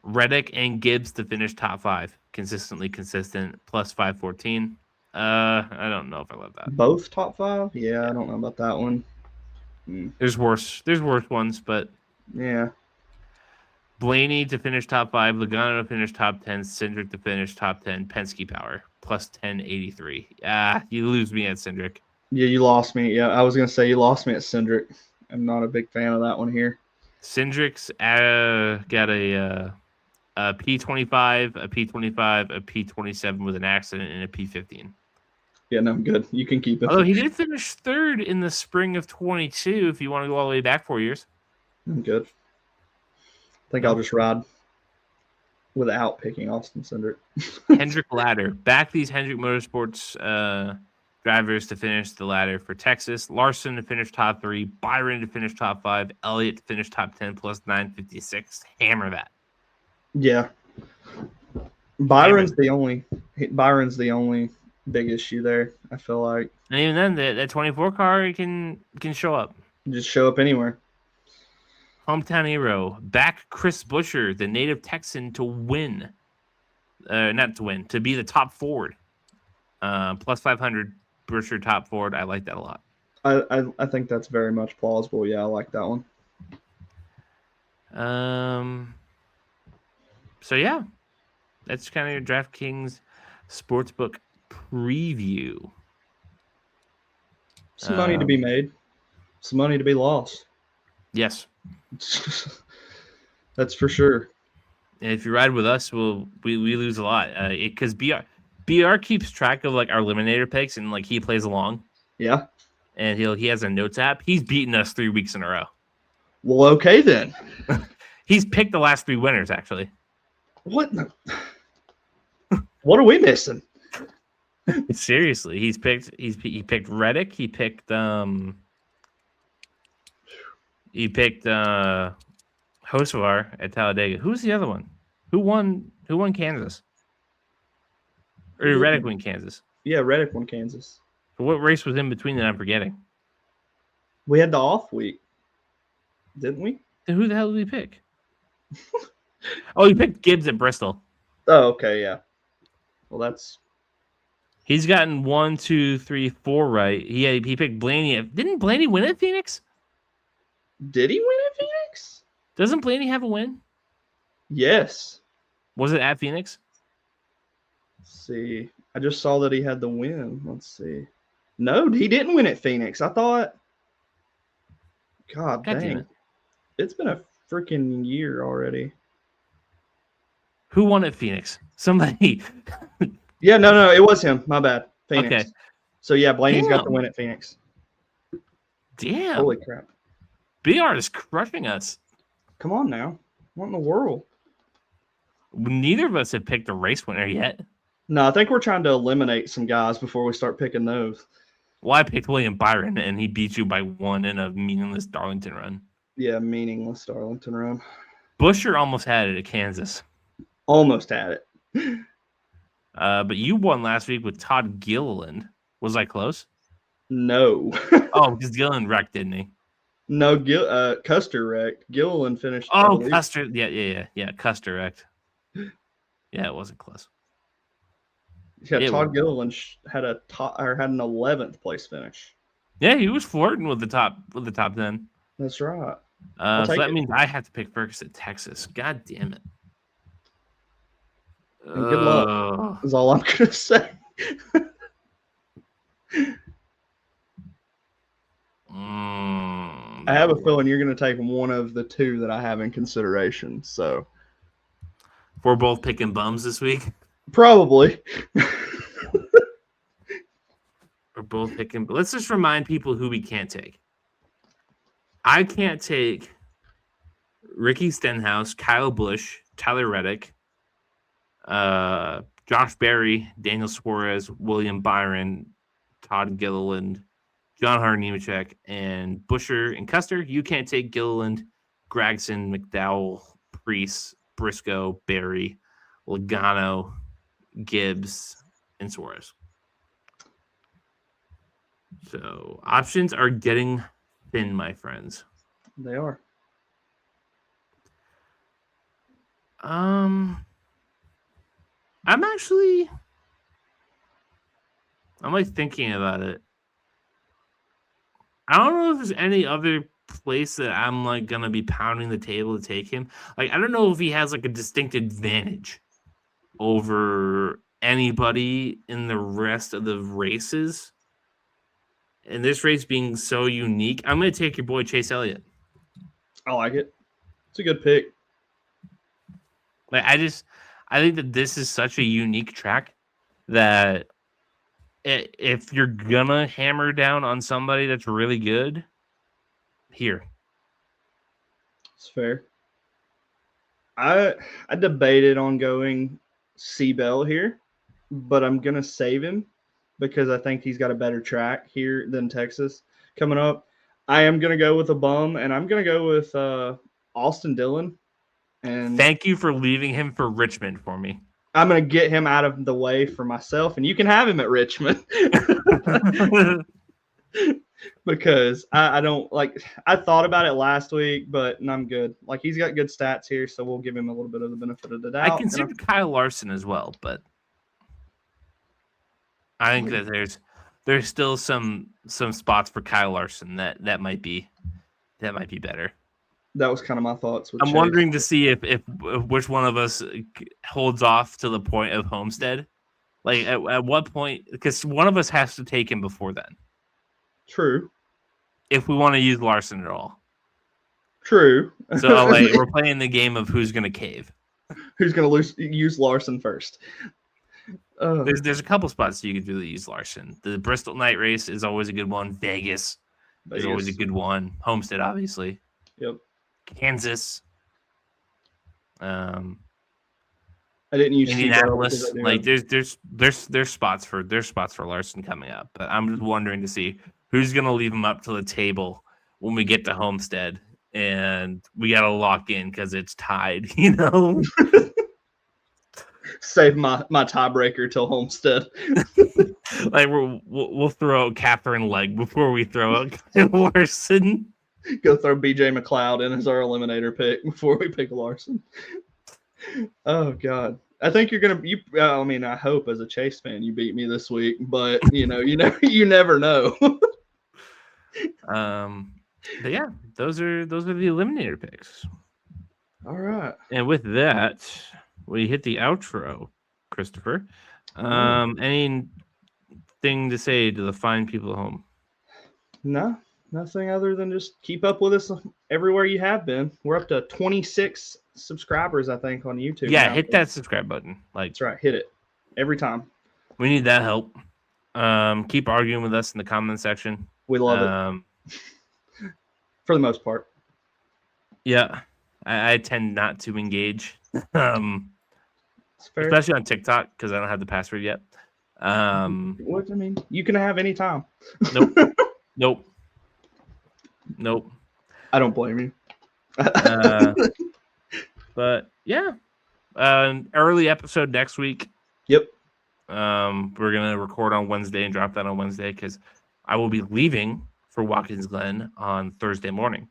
Speaker 1: Reddick and Gibbs to finish top 5. Consistently consistent plus 514. I don't know if I love that.
Speaker 2: Both top 5? Yeah, I don't know about that one.
Speaker 1: There's worse ones, but
Speaker 2: yeah.
Speaker 1: Blaney to finish top 5, Logano to finish top 10, Cindric to finish top 10, Penske power plus 1083. You lose me at Cindric.
Speaker 2: Yeah, you lost me. Yeah, I was gonna say you lost me at Cindric. I'm not a big fan of that one here.
Speaker 1: Cindric's got a P25, a P25, a P27 with an accident, and a P15.
Speaker 2: Yeah, no, I'm good. You can keep it.
Speaker 1: Although he did finish 3rd in the spring of 22, if you want to go all the way back 4 years.
Speaker 2: I'm good. I think I'll just ride without picking Austin Cindric.
Speaker 1: Hendrick ladder. Back these Hendrick Motorsports drivers to finish the ladder for Texas. Larson to finish top 3. Byron to finish top 5. Elliott to finish top 10 plus 956. Hammer that.
Speaker 2: Yeah. Byron's the only big issue there. I feel like
Speaker 1: And even then, that 24 car can show up.
Speaker 2: just show up anywhere.
Speaker 1: Hometown hero, back Chris Buescher, the native Texan, to win. Not to win, to be the top Ford. Plus 500 Buescher top Ford. I like that a lot.
Speaker 2: I think that's very much plausible. Yeah, I like that one.
Speaker 1: So yeah, that's kind of your DraftKings Sportsbook preview.
Speaker 2: Some money to be made. Some money to be lost.
Speaker 1: Yes.
Speaker 2: That's for sure.
Speaker 1: And if you ride with us, we lose a lot. Because BR keeps track of like our eliminator picks and like he plays along.
Speaker 2: Yeah.
Speaker 1: And he has a notes app. He's beaten us 3 weeks in a row.
Speaker 2: Well, okay then.
Speaker 1: He's picked the last 3 winners, actually.
Speaker 2: What? What are we missing?
Speaker 1: Seriously, he picked Reddick. He picked Hocevar at Talladega. Who's the other one? Who won Kansas? Or did Reddick win Kansas?
Speaker 2: Yeah, Reddick won Kansas.
Speaker 1: So what race was in between that I'm forgetting?
Speaker 2: We had the off week, didn't we?
Speaker 1: Then who the hell did we pick? Oh, he picked Gibbs at Bristol.
Speaker 2: Oh, okay, yeah. Well,
Speaker 1: he's gotten 1, 2, 3, 4 right. He picked Blaney. Didn't Blaney win at Phoenix?
Speaker 2: Did he win at Phoenix?
Speaker 1: Doesn't Blaney have a win?
Speaker 2: Yes.
Speaker 1: Was it at Phoenix?
Speaker 2: Let's see. I just saw that he had the win. Let's see. No, he didn't win at Phoenix. I thought. God dang. It's been a freaking year already.
Speaker 1: Who won at Phoenix? Somebody.
Speaker 2: Yeah, no, it was him. My bad. Phoenix.
Speaker 1: Okay.
Speaker 2: So, yeah, Blaney's got the win at Phoenix.
Speaker 1: Damn.
Speaker 2: Holy crap.
Speaker 1: BR is crushing us.
Speaker 2: Come on now. What in the world?
Speaker 1: Neither of us have picked a race winner yet.
Speaker 2: No, I think we're trying to eliminate some guys before we start picking those.
Speaker 1: Well, I picked William Byron, and he beat you by 1 in a meaningless Darlington run.
Speaker 2: Yeah, meaningless Darlington run.
Speaker 1: Buescher almost had it at Kansas.
Speaker 2: Almost had it.
Speaker 1: But you won last week with Todd Gilliland. Was I close?
Speaker 2: No.
Speaker 1: Oh, because Gilliland wrecked, didn't he?
Speaker 2: No, Custer wrecked. Gilliland finished.
Speaker 1: Oh, Custer. Yeah. Custer wrecked. Yeah, it wasn't close.
Speaker 2: Yeah, Todd Gilliland had an 11th place finish.
Speaker 1: Yeah, he was flirting with the top 10.
Speaker 2: That's right.
Speaker 1: So that means I have to pick Ferguson, Texas. God damn it.
Speaker 2: And good luck is all I'm gonna say. I have a feeling you're gonna take one of the two that I have in consideration. So
Speaker 1: we're both picking bums this week.
Speaker 2: Probably.
Speaker 1: We're both picking. Let's just remind people who we can't take. I can't take Ricky Stenhouse, Kyle Busch, Tyler Reddick, Josh Berry, Daniel Suarez, William Byron, Todd Gilliland, John Nemechek, and Buescher and Custer. You can't take Gilliland, Gregson, McDowell, Priest, Briscoe, Berry, Logano, Gibbs, and Suarez. So options are getting thin, my friends.
Speaker 2: They are.
Speaker 1: I'm like thinking about it. I don't know if there's any other place that I'm like gonna be pounding the table to take him. Like, I don't know if he has like a distinct advantage over anybody in the rest of the races. And this race being so unique, I'm gonna take your boy Chase Elliott.
Speaker 2: I like it. It's a good pick.
Speaker 1: Like, I think that this is such a unique track that if you're gonna hammer down on somebody that's really good, here.
Speaker 2: It's fair. I debated on going Seabell here, but I'm gonna save him because I think he's got a better track here than Texas coming up. I am gonna go with a bum, and I'm gonna go with Austin Dillon. And
Speaker 1: thank you for leaving him for Richmond for me.
Speaker 2: I'm going to get him out of the way for myself, and you can have him at Richmond. Because I don't like. I thought about it last week, but I'm good. Like, he's got good stats here, so we'll give him a little bit of the benefit of the doubt.
Speaker 1: I consider Kyle Larson as well, but I think that there's still some spots for Kyle Larson that might be better.
Speaker 2: That was kind of my thoughts. With
Speaker 1: I'm
Speaker 2: Chase.
Speaker 1: wondering to see if which one of us holds off to the point of Homestead. Like at what point? Because one of us has to take him before then.
Speaker 2: True.
Speaker 1: If we want to use Larson at all.
Speaker 2: True.
Speaker 1: So we're playing the game of who's going to cave.
Speaker 2: Who's going to use Larson first?
Speaker 1: There's a couple spots you could really use Larson. The Bristol night race is always a good one. Vegas is always a good one. Homestead, obviously.
Speaker 2: Yep.
Speaker 1: Kansas.
Speaker 2: I didn't use
Speaker 1: Indianapolis. Like there's spots for Larson coming up, but I'm just wondering to see who's gonna leave him up to the table when we get to Homestead, and we gotta lock in because it's tied.
Speaker 2: Save my tiebreaker till Homestead.
Speaker 1: Like we'll throw out Catherine Legg before we throw out Larson.
Speaker 2: Go throw BJ McLeod in as our eliminator pick before we pick Larson. Oh God, I think you're gonna. I mean, I hope as a Chase fan you beat me this week, but you never know.
Speaker 1: But yeah, those are the eliminator picks.
Speaker 2: All right,
Speaker 1: and with that, we hit the outro. Christopher, anything to say to the fine people at home?
Speaker 2: No. Nothing other than just keep up with us everywhere you have been. We're up to 26 subscribers, I think, on YouTube.
Speaker 1: Yeah,
Speaker 2: now.
Speaker 1: Hit that subscribe button.
Speaker 2: That's right. Hit it every time.
Speaker 1: We need that help. Keep arguing with us in the comment section.
Speaker 2: We love it. For the most part.
Speaker 1: Yeah. I tend not to engage. Especially on TikTok because I don't have the password yet.
Speaker 2: What I mean, you can have any time.
Speaker 1: Nope.
Speaker 2: I don't blame you.
Speaker 1: But yeah, early episode next week.
Speaker 2: Yep.
Speaker 1: We're gonna record on Wednesday and drop that on Wednesday because I will be leaving for Watkins Glen on Thursday morning.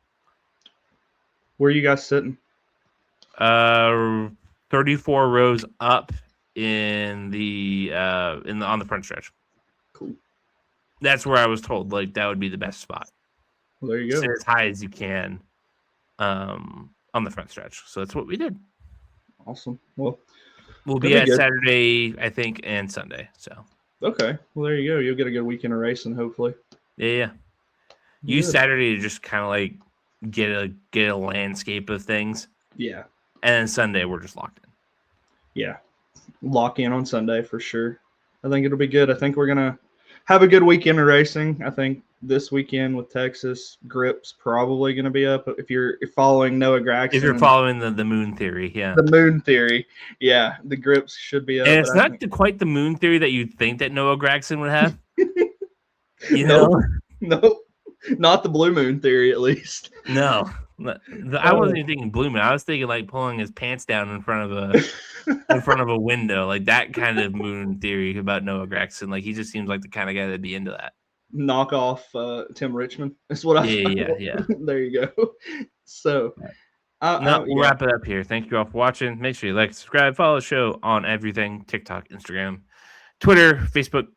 Speaker 2: Where are you guys sitting?
Speaker 1: 34 rows up on the front stretch.
Speaker 2: Cool.
Speaker 1: That's where I was told like that would be the best spot.
Speaker 2: Well, there you go.
Speaker 1: Sit as high as you can on the front stretch. So that's what we did.
Speaker 2: Awesome. Well,
Speaker 1: we'll be at Saturday, I think, and Sunday. So
Speaker 2: okay. Well, there you go. You'll get a good weekend of racing, hopefully.
Speaker 1: Yeah. Use Saturday to just kind of like get a landscape of things.
Speaker 2: Yeah.
Speaker 1: And then Sunday we're just locked in.
Speaker 2: Yeah. Lock in on Sunday for sure. I think it'll be good. I think we're gonna have a good weekend of racing. I think this weekend with Texas, Grip's probably going to be up. If you're following Noah Gragson.
Speaker 1: If you're following the moon theory, yeah.
Speaker 2: The moon theory. Yeah, the Grips should be up.
Speaker 1: And it's not quite the moon theory that you'd think that Noah Gragson would have. Nope,
Speaker 2: not the blue moon theory, at least.
Speaker 1: No. I wasn't even thinking blue moon. I was thinking like pulling his pants down in front of a window, like that kind of moon theory about Noah Gragson. Like he just seems like the kind of guy that'd be into that.
Speaker 2: Knock off Tim Richmond. That's what I thought.
Speaker 1: Yeah.
Speaker 2: There you go. So
Speaker 1: we'll wrap it up here. Thank you all for watching. Make sure you like, subscribe, follow the show on everything: TikTok, Instagram, Twitter, Facebook.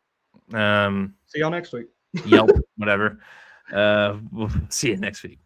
Speaker 2: See y'all next week.
Speaker 1: Yelp, whatever. We'll see you next week.